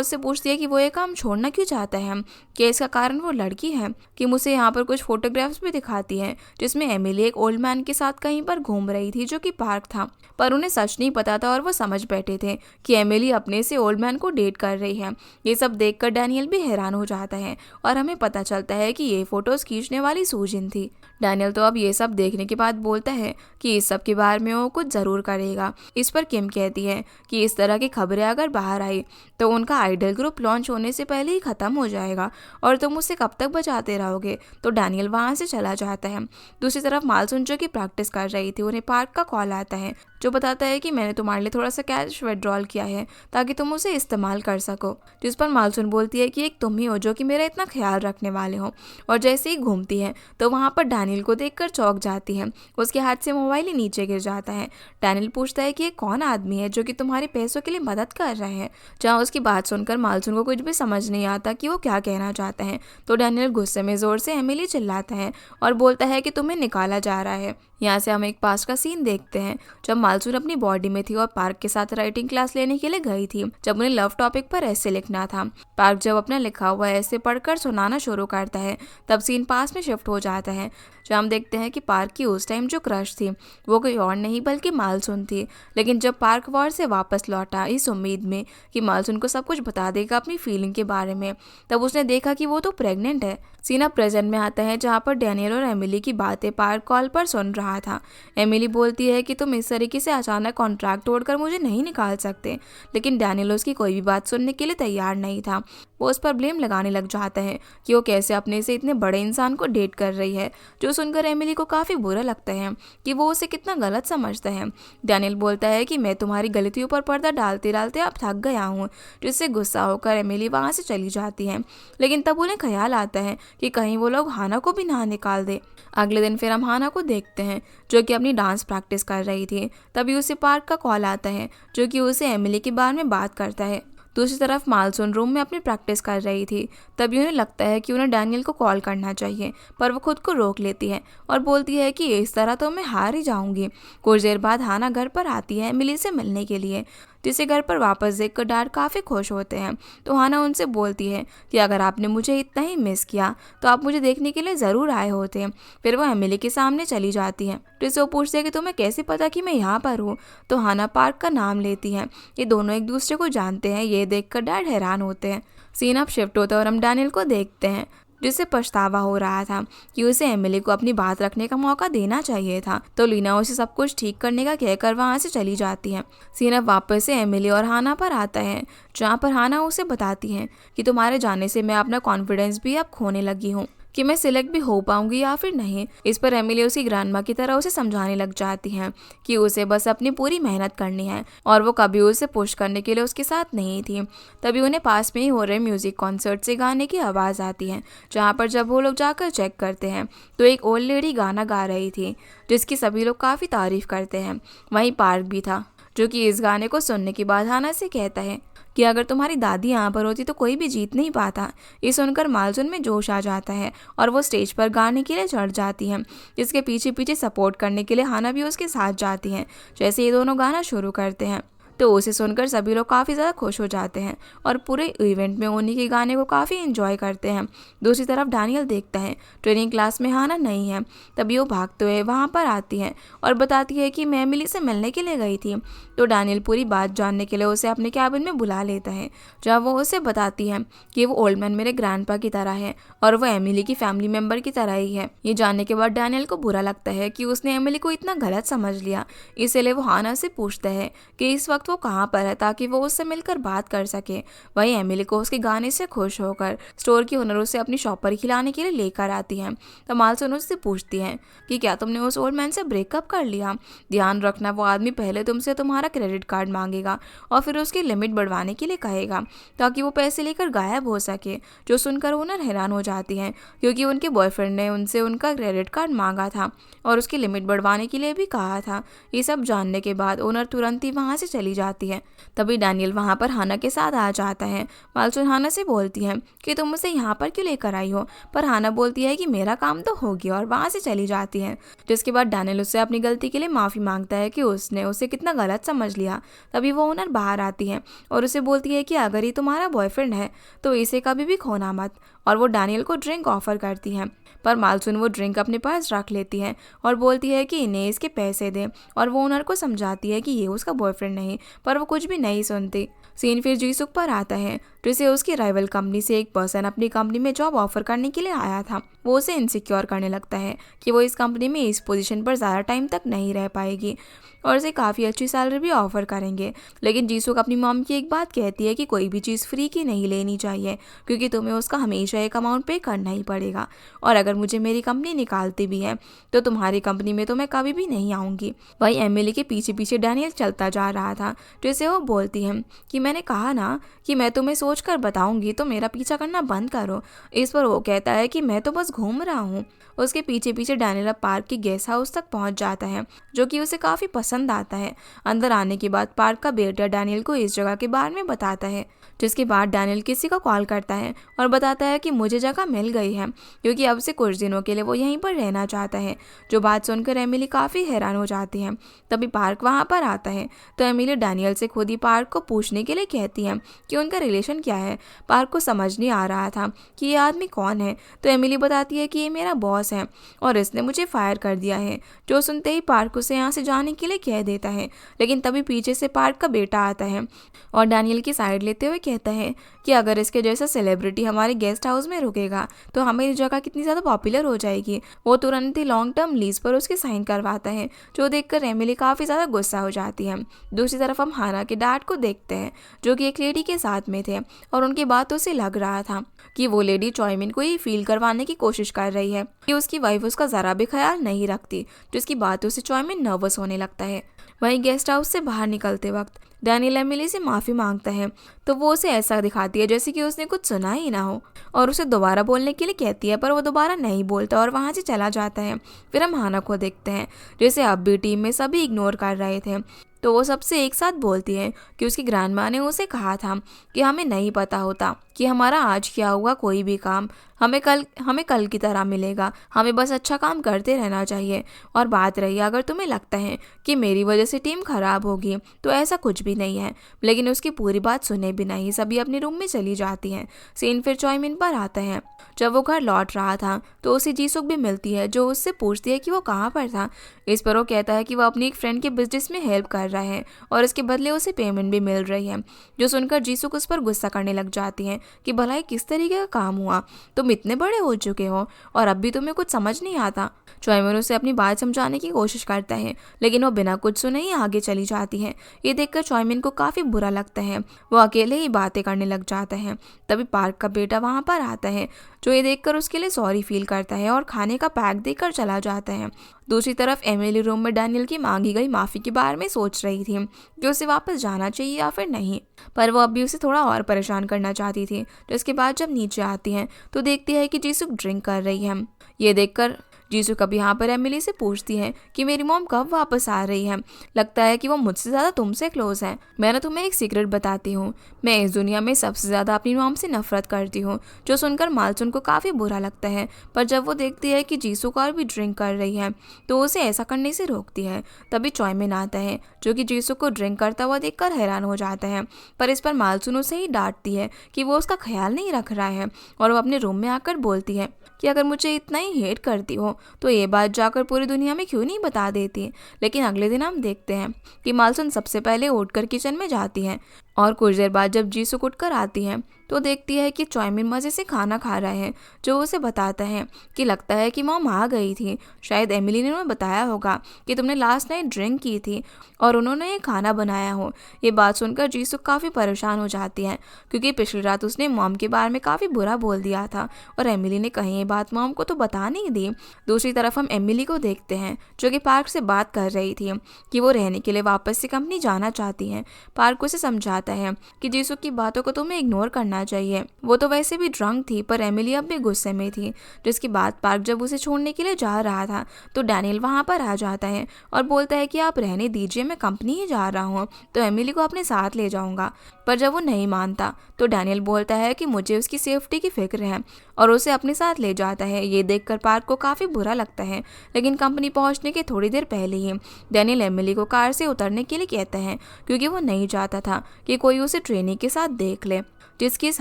Speaker 1: उससे पूछती है कि वो ये काम छोड़ना क्यों चाहता है, कि इसका कारण वो लड़की है। कि मुझे यहाँ पर कुछ फोटोग्राफ्स भी दिखाती है, जिसमें एमिली एक ओल्ड मैन के साथ कहीं पर घूम रही थी, जो कि पार्क था। पर उन्हें सच नहीं पता था और वो समझ बैठे थे कि एमिली अपने से ओल्ड मैन को डेट कर रही है। ये सब देखकर डैनियल भी हैरान हो जाता है और हमें पता चलता है कि ये फोटोज खींचने वाली सुजिन थी। डैनियल तो अब ये सब देखने के बाद बोलता है कि इस सब के बारे में वो कुछ ज़रूर करेगा। इस पर किम कहती है कि इस तरह की खबरें अगर बाहर आई तो उनका आइडल ग्रुप लॉन्च होने से पहले ही ख़त्म हो जाएगा और तुम उसे कब तक बचाते रहोगे। तो डैनियल वहाँ से चला जाता है। दूसरी तरफ मालसुन, जो कि प्रैक्टिस कर रही थी, उन्हें पार्क का कॉल आता है, जो बताता है कि मैंने तुम्हारे लिए थोड़ा सा कैश विड्रॉल किया है ताकि तुम उसे इस्तेमाल कर सको। जिस पर मालसुन बोलती है कि एक तुम ही हो जो कि मेरा इतना ख्याल रखने वाले हो। और जैसे ही घूमती है तो वहाँ पर डैनियल को देखकर चौंक जाती है। उसके हाथ से मोबाइल ही नीचे गिर जाता है। डैनियल पूछता है कि ये कौन आदमी है जो कि तुम्हारे पैसों के लिए मदद कर रहे हैं। जहाँ उसकी बात सुनकर मालसुन को कुछ भी समझ नहीं आता कि वो क्या कहना चाहता है। तो डैनियल गुस्से में ज़ोर से एमिली चिल्लाता है और बोलता है कि तुम्हें निकाला जा रहा है। यहाँ से हम एक पास का सीन देखते हैं जब मालसुन अपनी बॉडी में थी और पार्क के साथ राइटिंग क्लास लेने के लिए गई थी, जब उन्हें लव टॉपिक पर ऐसे लिखना था। पार्क जब अपना लिखा हुआ ऐसे पढ़कर सुनाना शुरू करता है, तब सीन पास में शिफ्ट हो जाता है, जहाँ हम देखते हैं कि पार्क की उस टाइम जो क्रश थी वो कोई और नहीं बल्कि मालसून थी। लेकिन जब पार्क वॉर से वापस लौटा इस उम्मीद में कि मालसून को सब कुछ बता देगा अपनी फीलिंग के बारे में, तब उसने देखा कि वो तो प्रेग्नेंट है। सीना प्रेजेंट में आता है जहाँ पर डैनियल और एमिली की बातें पार्क कॉल पर सुन रहा था। एमिली बोलती है कि तुम इस तरीके से अचानक कॉन्ट्रैक्ट तोड़कर मुझे नहीं निकाल सकते, लेकिन डैनियल उसकी कोई भी बात सुनने के लिए तैयार नहीं था। वो उस पर ब्लेम लगाने लग जाता है कि वो कैसे अपने से इतने बड़े इंसान को डेट कर रही है, जो सुनकर एमिली को काफ़ी बुरा लगता है कि वो उसे कितना गलत समझता है। डैनियल बोलता है कि मैं तुम्हारी गलतियों पर पर्दा डालते डालते अब थक गया हूँ, जिससे गुस्सा होकर एमिली वहाँ से चली जाती है। लेकिन तब उन्हें ख्याल आता है कि कहीं वो लोग हाना को भी ना निकाल दे। अगले दिन फिर हम हाना को देखते हैं जो कि अपनी डांस प्रैक्टिस कर रही थी। तभी उसे पार्क का कॉल आता है जो कि उसे एमिली के बारे में बात करता है। दूसरी तरफ मालसून रूम में अपनी प्रैक्टिस कर रही थी। तभी उन्हें लगता है कि उन्हें डैनियल को कॉल करना चाहिए, पर वो खुद को रोक लेती है और बोलती है कि इस तरह तो मैं हार ही जाऊंगी। कुछ देर बाद हाना घर पर आती है एमिली से मिलने के लिए, जिसे घर पर वापस देखकर डैड काफ़ी खुश होते हैं। तो हाना उनसे बोलती है कि अगर आपने मुझे इतना ही मिस किया तो आप मुझे देखने के लिए ज़रूर आए होते। फिर वो एमिली के सामने चली जाती है, जिससे वो पूछते हैं कि तुम्हें कैसे पता कि मैं यहाँ पर हूँ। तो हाना पार्क का नाम लेती है। ये दोनों एक दूसरे को जानते हैं। ये देखकर डैड हैरान होते हैं। सीन अब शिफ्ट होता है और हम डैनियल को देखते हैं, जिससे पछतावा हो रहा था कि उसे एमिली को अपनी बात रखने का मौका देना चाहिए था। तो लीना उसे सब कुछ ठीक करने का कहकर वहाँ से चली जाती है। सीन अब वापस से एमिली और हाना पर आता है, जहाँ पर हाना उसे बताती है कि तुम्हारे जाने से मैं अपना कॉन्फिडेंस भी अब खोने लगी हूँ कि मैं सिलेक्ट भी हो पाऊंगी या फिर नहीं। इस पर एमिली उसकी ग्रैंडमा की तरह उसे समझाने लग जाती है कि उसे बस अपनी पूरी मेहनत करनी है और वो कभी उसे पुश करने के लिए उसके साथ नहीं थी। तभी उन्हें पास में ही हो रहे म्यूजिक कॉन्सर्ट से गाने की आवाज़ आती है, जहाँ पर जब वो लोग जाकर चेक करते हैं तो एक ओल्ड लेडी गाना गा रही थी, जिसकी सभी लोग काफ़ी तारीफ करते हैं। वहीं पार्क भी था, जो कि इस गाने को सुनने के बाद हाना से कहता है कि अगर तुम्हारी दादी यहाँ पर होती तो कोई भी जीत नहीं पाता। ये सुनकर मालसून में जोश आ जाता है और वो स्टेज पर गाने के लिए चढ़ जाती है, जिसके पीछे पीछे सपोर्ट करने के लिए हाना भी उसके साथ जाती है। जैसे ये दोनों गाना शुरू करते हैं तो उसे सुनकर सभी लोग काफ़ी ज़्यादा खुश हो जाते हैं और पूरे इवेंट में उन्हीं के गाने को काफ़ी एंजॉय करते हैं। दूसरी तरफ डैनियल देखता है ट्रेनिंग क्लास में हाना नहीं है। तभी वो भागते हुए वहाँ पर आती है और बताती है कि मैं एमिली से मिलने के लिए गई थी। तो डैनियल पूरी बात जानने के लिए उसे अपने कैबिन में बुला लेता है, जहाँ वो उसे बताती है कि वो ओल्ड मैन मेरे ग्रैंडपा की तरह है और वो एमिली की फैमिली मेम्बर की तरह ही है। ये जानने के बाद डैनियल को बुरा लगता है कि उसने एमिली को इतना गलत समझ लिया। इसलिए वो हाना से पूछता है कि इस वक्त वो कहाँ पर है ताकि वो उससे मिलकर बात कर सके। वहीं एमिली को उसके गाने से खुश होकर स्टोर की ओनर उसे अपनी शॉप पर खिलाने के लिए लेकर आती है। तो मालसून उससे पूछती है कि क्या तुमने उस ओल्ड मैन से ब्रेकअप कर लिया? ध्यान रखना, वो आदमी पहले तुमसे तुम्हारा क्रेडिट कार्ड मांगेगा और फिर उसकी लिमिट बढ़वाने के लिए कहेगा ताकि वो पैसे लेकर गायब हो सके। जो सुनकर ओनर हैरान हो जाती है, क्योंकि उनके बॉयफ्रेंड ने उनसे उनका क्रेडिट कार्ड मांगा था और उसकी लिमिट बढ़वाने के लिए भी कहा था। ये सब जानने के बाद ओनर तुरंत ही वहाँ से चली जाती है। तभी डैनियल वहाँ पर हाना के साथ आ जाता है। मालसून हाना से बोलती है कि तुम उसे यहाँ पर क्यों लेकर आई हो, पर हाना बोलती है कि मेरा काम तो हो गया और वहाँ से चली जाती है। जिसके बाद डैनियल उससे अपनी गलती के लिए माफ़ी मांगता है कि उसने उसे कितना गलत समझ लिया। तभी वो ओनर बाहर आती है और उसे बोलती है कि अगर ये तुम्हारा बॉयफ्रेंड है तो इसे कभी भी खोना मत, और वो डैनियल को ड्रिंक ऑफर करती है। पर मालसून वो ड्रिंक अपने पास रख लेती है और बोलती है कि इन्हें इसके पैसे दे, और वो ओनर को समझाती है कि ये उसका बॉयफ्रेंड नहीं, पर वो कुछ भी नहीं सुनती। सीन फिर जीसुक पर आता है, जिसे उसकी राइवल कंपनी से एक पर्सन अपनी कंपनी में जॉब ऑफर करने के लिए आया था। वो उसे इनसिक्योर करने लगता है कि वो इस कंपनी में इस पोजीशन पर ज़्यादा टाइम तक नहीं रह पाएगी और उसे काफ़ी अच्छी सैलरी भी ऑफर करेंगे। लेकिन जीसुक अपनी मॉम की एक बात कहती है कि कोई भी चीज़ फ्री की नहीं लेनी चाहिए, क्योंकि तुम्हें उसका हमेशा एक अमाउंट पे करना ही पड़ेगा, और अगर मुझे मेरी कंपनी निकालती भी है तो तुम्हारी कंपनी में तो मैं कभी भी नहीं आऊँगी। वही एमिली के पीछे पीछे डैनियल चलता जा रहा था, जिसे वो बोलती है कि मैंने कहा ना कि मैं तुम्हें सोच कर बताऊँगी, तो मेरा पीछा करना बंद करो। इस पर वो कहता है कि मैं तो बस घूम रहा हूँ। उसके पीछे पीछे डैनियल पार्क की गेस्ट हाउस तक पहुंच जाता है, जो कि उसे काफ़ी पसंद आता है। अंदर आने के बाद पार्क का बेटा डैनियल को इस जगह के बारे में बताता है, जिसके बाद डैनियल किसी को कॉल करता है और बताता है कि मुझे जगह मिल गई है, क्योंकि अब से कुछ दिनों के लिए वो यहीं पर रहना चाहता है। जो बात सुनकर एमिली काफ़ी हैरान हो जाती है। तभी पार्क वहाँ पर आता है तो एमिली डैनियल से खुद ही पार्क को पूछने के लिए कहती है कि उनका रिलेशन क्या है। पार्क को समझ नहीं आ रहा था कि ये आदमी कौन है, तो एमिली बताती है कि ये मेरा बॉस है और इसने मुझे फायर कर दिया है। जो सुनते ही पार्क उसे यहाँ से जाने के लिए कह देता है, लेकिन तभी पीछे से पार्क का बेटा आता है और डैनियल की साइड लेते हुए कहता है कि अगर इसके जैसा सेलिब्रिटी हमारे गेस्ट हाउस में रुकेगा तो हमारी जगह कितनी ज़्यादा पॉपुलर हो जाएगी। वो तुरंत ही लॉन्ग टर्म लीज पर उसके साइन करवाता है, जो देखकर एमिली काफ़ी ज़्यादा गुस्सा हो जाती है। दूसरी तरफ हम हाना के डैड को देखते हैं, जो कि एक लेडी के साथ में थे और उनकी बातों से लग रहा था कि वो लेडी चॉयमिन को ही फील करवाने की कोशिश कर रही है कि उसकी वाइफ उसका ज़रा भी ख्याल नहीं रखती, जिसकी बातों से चॉयमिन नर्वस होने लगता है। वहीं गेस्ट हाउस से बाहर निकलते वक्त डैनियल एमिली से माफ़ी मांगता है, तो वो उसे ऐसा दिखाती है जैसे कि उसने कुछ सुना ही ना हो और उसे दोबारा बोलने के लिए कहती है, पर वो दोबारा नहीं बोलता और वहाँ से चला जाता है। फिर हम हाना को देखते हैं, जैसे अब भी टीम में सभी इग्नोर कर रहे थे, तो वो सबसे एक साथ बोलती है कि उसकी ग्रैंडमा ने उसे कहा था कि हमें नहीं पता होता कि हमारा आज क्या हुआ, कोई भी काम हमें कल की तरह मिलेगा, हमें बस अच्छा काम करते रहना चाहिए। और बात रही अगर तुम्हें लगता है कि मेरी वजह से टीम खराब होगी, तो ऐसा कुछ भी नहीं है। लेकिन उसकी पूरी बात सुने बिना ही सभी अपने रूम में चली जाती हैं। सीन फिर चॉयमिन पर आता है। जब वो घर लौट रहा था तो उसे जीसुक भी मिलती है, जो उससे पूछती है कि वो कहाँ पर था। इस पर वो कहता है कि वो अपनी एक फ्रेंड के बिजनेस में हेल्प कर रहा है और इसके बदले उसे पेमेंट भी मिल रही है। जो सुनकर जीसुक उस पर गुस्सा करने लग जाती है कि भलाई किस तरीके का काम हुआ, तुम इतने बड़े हो चुके हो और अब भी तुम्हें कुछ समझ नहीं आता। चॉयमिन उसे अपनी बात समझाने की कोशिश करता है, लेकिन वो बिना कुछ सुने ही आगे चली जाती है। ये देखकर चॉयमिन को काफ़ी बुरा लगता है, वो अकेले ही बातें करने लग जाता है। तभी पार्क का बेटा वहाँ पर आता है, जो ये देखकर उसके लिए सॉरी फील करता है और खाने का पैक देकर चला जाता है। दूसरी तरफ एमिली रूम में डैनियल की मांगी गई माफ़ी के बारे में सोच रही थी कि उसे वापस जाना चाहिए या फिर नहीं, पर वो अभी उसे थोड़ा और परेशान करना चाहती थी। जिसके बाद जब नीचे आती हैं तो देखती है कि जीसुक ड्रिंक कर रही है। ये देखकर जीसुक अब यहाँ पर एमिली से पूछती है कि मेरी मॉम कब वापस आ रही है, लगता है कि वो मुझसे ज़्यादा तुमसे क्लोज है। मैं ना तुम्हें एक सीक्रेट बताती हूँ, मैं इस दुनिया में सबसे ज़्यादा अपनी मॉम से नफरत करती हूँ। जो सुनकर मालसुन को काफ़ी बुरा लगता है, पर जब वो देखती है कि जीसुक और भी ड्रिंक कर रही है तो उसे ऐसा करने से रोकती है। तभी चॉयमिन आता है, जो कि जीसुक को ड्रिंक करता हुआ देखकर हैरान हो जाता है, पर इस पर मालसुन उसे ही डांटती है कि वो उसका ख्याल नहीं रख रहा है और वो अपने रूम में आकर बोलती है कि अगर मुझे इतना ही हेट करती हो तो ये बात जाकर पूरी दुनिया में क्यों नहीं बता देती। लेकिन अगले दिन हम देखते हैं कि मालसुन सबसे पहले उठकर किचन में जाती है और कुछ देर बाद जब जीसुक उठकर आती है तो देखती है कि चॉयमिन मज़े से खाना खा रहा है, जो उसे बताता है कि लगता है कि मॉम आ गई थी, शायद एमिली ने उन्हें बताया होगा कि तुमने लास्ट नाइट ड्रिंक की थी और उन्होंने ये खाना बनाया हो। ये बात सुनकर जीसुक काफ़ी परेशान हो जाती है, क्योंकि पिछली रात उसने मॉम के बारे में काफ़ी बुरा बोल दिया था और एमिली ने कहीं ये बात मॉम को तो बता नहीं दी। दूसरी तरफ हम एमिली को देखते हैं, जो कि पार्क से बात कर रही थी कि वो रहने के लिए वापस से कंपनी जाना चाहती हैं। पार्क उसे समझाता है कि जीसुक की बातों को तुम्हें इग्नोर करना चाहिए, वो तो वैसे भी ड्रंक थी, पर एमिली अब भी गुस्से में थी। जिसके बाद पार्क जब उसे छोड़ने के लिए जा रहा था तो डैनियल वहाँ पर आ जाता है और बोलता है कि आप रहने दीजिए, मैं कंपनी ही जा रहा हूँ तो एमिली को अपने साथ ले जाऊँगा। पर जब वो नहीं मानता तो डैनियल बोलता है कि मुझे उसकी सेफ्टी की फिक्र है और उसे अपने साथ ले जाता है। ये देखकर पार्क को काफ़ी बुरा लगता है, लेकिन कंपनी पहुंचने के थोड़ी देर पहले ही डैनियल एमिली को कार से उतरने के लिए कहता है, क्योंकि वो नहीं चाहता था कि कोई उसे ट्रेनी के साथ देख ले। जिसकी इस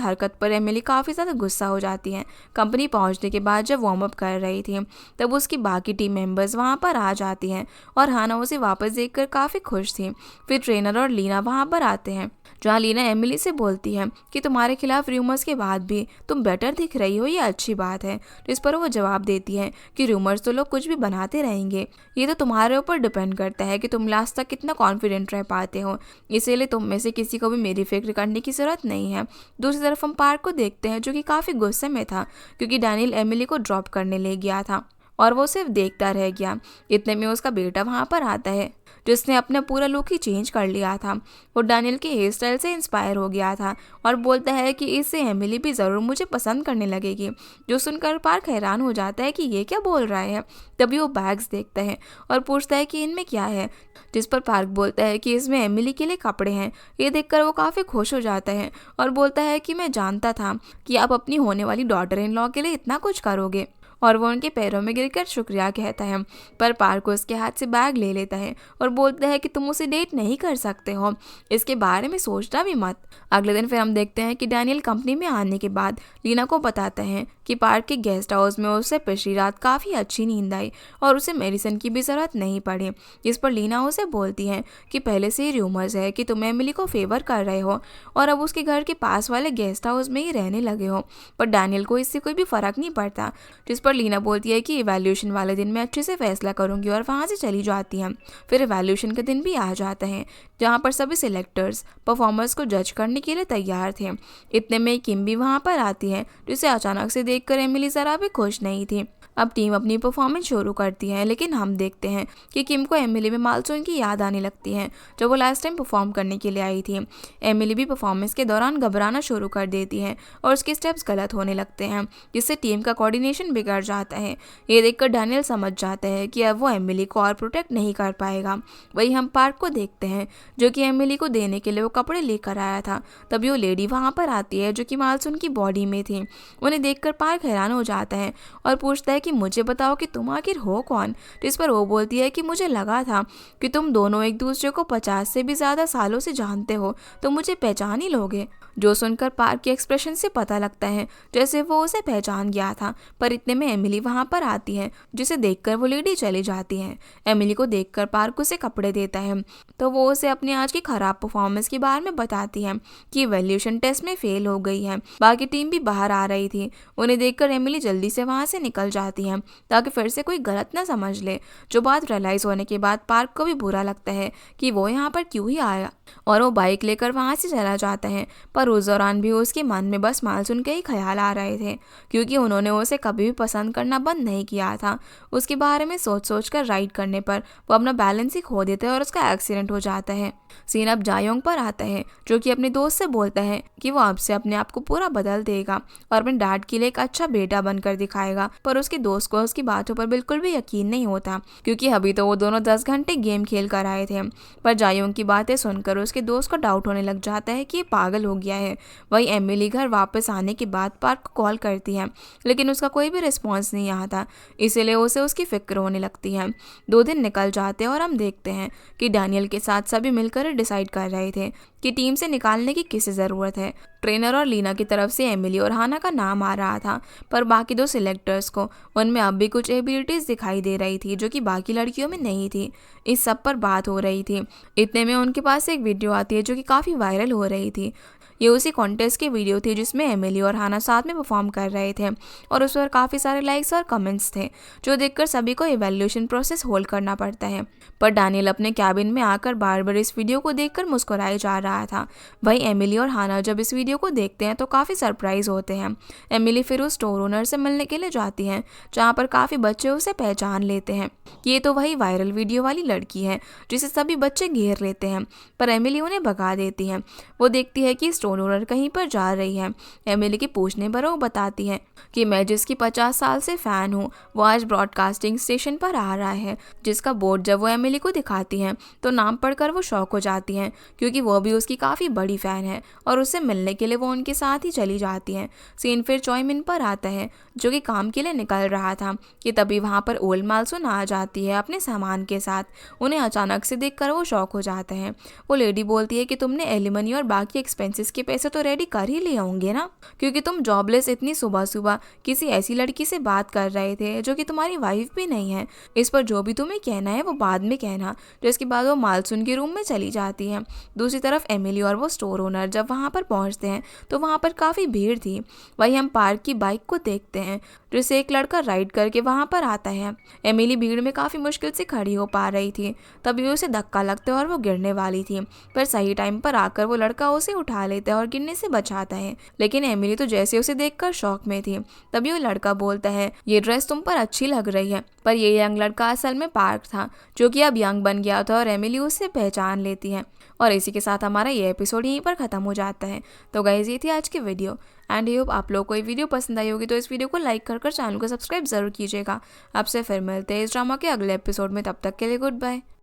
Speaker 1: हरकत पर एमिली काफ़ी ज़्यादा गुस्सा हो जाती है। कंपनी पहुंचने के बाद जब वार्म अप कर रही थी तब उसकी बाकी टीम मेंबर्स वहां पर आ जाती हैं और हाना उसे वापस देखकर काफ़ी खुश थी। फिर ट्रेनर और लीना वहां पर आते हैं, जहाँ लीना एमिली से बोलती है कि तुम्हारे खिलाफ रूमर्स के बाद भी तुम बेटर दिख रही हो, ये अच्छी बात है। जिस पर वो जवाब देती है कि रूमर्स तो लोग कुछ भी बनाते रहेंगे, ये तो तुम्हारे ऊपर डिपेंड करता है कि तुम लास्ट तक कितना कॉन्फिडेंट रह पाते हो, इसीलिए तुम में से किसी को भी मेरी फिक्र करने की ज़रूरत नहीं है। दूसरी तरफ हम पार्क को देखते हैं, जो कि काफ़ी गुस्से में था क्योंकि डैनियल एमिली को ड्रॉप करने ले गया था और वो सिर्फ देखता रह गया। इतने में उसका बेटा वहाँ पर आता है जिसने अपना पूरा लुक ही चेंज कर लिया था। वो डैनियल के हेयर स्टाइल से इंस्पायर हो गया था और बोलता है कि इससे एमिली भी ज़रूर मुझे पसंद करने लगेगी। जो सुनकर पार्क हैरान हो जाता है कि ये क्या बोल रहा है। तभी वो बैग्स देखता है और पूछता है कि इनमें क्या है, जिस पर पार्क बोलता है कि इसमें एमिली के लिए कपड़े हैं। ये देखकर वो काफ़ी खुश हो जाता है और बोलता है कि मैं जानता था कि आप अपनी होने वाली डॉटर इन लॉ के लिए इतना कुछ करोगे। और वो उनके पैरों में गिरकर शुक्रिया कहता है, पर पार्क उसके हाथ से बैग ले लेता है और बोलता है कि तुम उसे डेट नहीं कर सकते हो, इसके बारे में सोचना भी मत। अगले दिन फिर हम देखते हैं कि डैनियल कंपनी में आने के बाद लीना को बताता है कि पार्क के गेस्ट हाउस में उसे पिछली रात काफ़ी अच्छी नींद आई और उसे मेडिसिन की भी ज़रूरत नहीं पड़ी। इस पर लीना उसे बोलती है कि पहले से ही रूमर्स है कि तुम एमिली को फेवर कर रहे हो और अब उसके घर के पास वाले गेस्ट हाउस में ही रहने लगे हो। पर डैनियल को इससे कोई भी फ़र्क नहीं पड़ता, जिस पर लीना बोलती है कि इवैल्यूएशन वाले दिन मैं अच्छे से फैसला करूंगी और वहाँ से चली जाती है। फिर इवैल्यूएशन का दिन भी आ जाता है जहाँ पर सभी सिलेक्टर्स परफॉर्मर्स को जज करने के लिए तैयार थे। इतने में किम भी वहाँ पर आती है, जिसे अचानक से देखकर एमिली ज़रा भी खुश नहीं थी। अब टीम अपनी परफॉर्मेंस शुरू करती है, लेकिन हम देखते हैं कि किम को एमिली में मालसून की याद आने लगती है जब वो लास्ट टाइम परफॉर्म करने के लिए आई थी। एमिली भी परफॉर्मेंस के दौरान घबराना शुरू कर देती है और उसके स्टेप्स गलत होने लगते हैं, जिससे टीम का कोऑर्डिनेशन बिगड़ जाता है। ये देखकर डैनियल समझ जाता है कि अब वो एमिली को और प्रोटेक्ट नहीं कर पाएगा। वही हम पार्क को देखते हैं जो कि एमिली को देने के लिए वो कपड़े लेकर आया था। तभी वो लेडी वहाँ पर आती है जो कि मालसून की बॉडी में थी। उन्हें देखकर पार्क हैरान हो जाता है और पूछता है कि मुझे बताओ कि तुम आखिर हो कौन। जिस पर वो बोलती है कि मुझे लगा था कि तुम दोनों एक दूसरे को 50 से भी ज़्यादा सालों से जानते हो तो मुझे पहचान ही लोगे। जो सुनकर पार्क के एक्सप्रेशन से पता लगता है जैसे वो उसे पहचान गया था। पर इतने में एमिली वहाँ पर आती है, जिसे देखकर वो लेडी चली जाती है। एमिली को देखकर पार्क उसे कपड़े देता है तो वो उसे अपने आज की खराब परफॉर्मेंस के बारे में बताती है कि इवैल्यूएशन टेस्ट में फेल हो गई है। बाकी टीम भी बाहर आ रही थी। उन्हें देखकर एमिली जल्दी से वहाँ से निकल जाती है ताकि फिर से कोई गलत ना समझ ले। जो बात रियलाइज होने के बाद पार्क को भी बुरा लगता है कि वो यहाँ पर क्यों ही आया और वो बाइक लेकर वहाँ से चला जाता है। पर उस दौरान भी उसके मन में बस मालसून के ही ख्याल आ रहे थे, क्योंकि उन्होंने उसे कभी भी पसंद करना बंद नहीं किया था। उसके बारे में सोच कर राइड करने पर वो अपना बैलेंस ही खो देता है और उसका एक्सीडेंट हो जाता है। सीन अब जायोंग पर आता है जो कि अपने दोस्त से बोलता है कि वो अब से अपने आप को पूरा बदल देगा और अपने डैड के लिए एक अच्छा बेटा बनकर दिखाएगा। पर उसके दोस्त को उसकी बातों पर बिल्कुल भी यकीन नहीं होता, क्योंकि अभी तो वो दोनों 10 घंटे गेम खेल कर आए थे। पर जायोंग की बातें सुनकर उसके दोस्त को डाउट होने लग जाता है कि ये पागल हो गया है। वही एमिली घर वापस आने के बाद पार्क को कॉल करती है, लेकिन उसका कोई भी रिस्पॉन्स नहीं आता, इसीलिए उसे उसकी फिक्र होने लगती है। 2 दिन निकल जाते हैं और हम देखते हैं कि डैनियल के साथ सभी मिलकर डिसाइड कर रहे थे कि टीम से निकालने की किसे ज़रूरत है। ट्रेनर और लीना की तरफ से एमिली और हाना का नाम आ रहा था, पर बाकी 2 सिलेक्टर्स को उनमें अब भी कुछ एबिलिटीज़ दिखाई दे रही थी जो कि बाकी लड़कियों में नहीं थी। इस सब पर बात हो रही थी। इतने में उनके पास एक वीडियो आती है जो कि काफ़ी वायरल हो रही थी। ये उसी कॉन्टेस्ट की वीडियो थी जिसमें एमिली और हाना साथ में परफॉर्म कर रहे थे और उस पर काफ़ी सारे लाइक्स और कमेंट्स थे, जो देखकर सभी को इवैल्यूएशन प्रोसेस होल्ड करना पड़ता है। पर डैनियल अपने कैबिन में आकर बार बार इस वीडियो को देखकर मुस्कुराए जा रहा था। वहीं एमिली और हाना जब इस वीडियो को देखते हैं तो काफ़ी सरप्राइज होते हैं। एमिली फिर उस स्टोर ओनर से मिलने के लिए जाती हैं, जहाँ पर काफ़ी बच्चे उसे पहचान लेते हैं। ये तो वही वायरल वीडियो वाली लड़की है जिसे सभी बच्चे घेर लेते हैं, पर एमिली उन्हें भगा देती है। वो देखती है कि स्टोर ओनर कहीं पर जा रही है। एमिली के पूछने पर वो बताती है कि मैं जिसकी 50 साल से फ़ैन हूँ वो आज ब्रॉडकास्टिंग स्टेशन पर आ रहा है, जिसका बोर्ड जब वो एमिली को दिखाती हैं तो नाम पढ़कर वो शॉक हो जाती हैं, क्योंकि वो भी उसकी काफ़ी बड़ी फ़ैन है और उससे मिलने के लिए वो उनके साथ ही चली जाती हैं। सीन फिर चॉयमिन पर आता है जो कि काम के लिए निकल रहा था कि तभी वहाँ पर ओल्ड मालसून आ जाती है अपने सामान के साथ। उन्हें अचानक से देखकर वो शॉक हो जाते हैं। वो लेडी बोलती है कि तुमने एलिमनी और बाकी एक्सपेंसेस के पैसे तो रेडी कर ही लिए होंगे ना, क्योंकि तुम जॉबलेस इतनी सुबह सुबह किसी ऐसी लड़की से बात कर रहे थे जो कि तुम्हारी वाइफ भी नहीं है। इस पर जो भी तुम्हें कहना है वो बाद में कहना। जिसके बाद वो मालसून के रूम में चली जाती है। दूसरी तरफ एमिली और वो स्टोर ओनर जब वहाँ पर पहुँचते हैं तो वहाँ पर काफ़ी भीड़ थी। वहीं हम पार्क की बाइक को देखते हैं जिससे एक लड़का राइड करके वहाँ पर आता है। एमिली भीड़ में काफ़ी मुश्किल से खड़ी हो पा रही थी, तभी उसे धक्का लगता है और वो गिरने वाली थी, पर सही टाइम पर आकर वो लड़का उसे उठा लेता है और गिरने से बचाता है। लेकिन एमिली तो जैसे उसे देखकर शॉक में थी। तभी वो लड़का बोलता है, ये ड्रेस तुम पर अच्छी लग रही है। पर ये यंग लड़का असल में पार्क था, जो कि अब यंग बन गया था और एमिली उसे पहचान लेती है। और इसी के साथ हमारा ये एपिसोड यहीं पर ख़त्म हो जाता है। तो गाइस, ये थी आज की वीडियो एंड होप आप लोगों को ये वीडियो पसंद आई होगी। तो इस वीडियो को लाइक कर चैनल को सब्सक्राइब जरूर कीजिएगा। आपसे फिर मिलते हैं इस ड्रामा के अगले एपिसोड में, तब तक के लिए गुड बाय।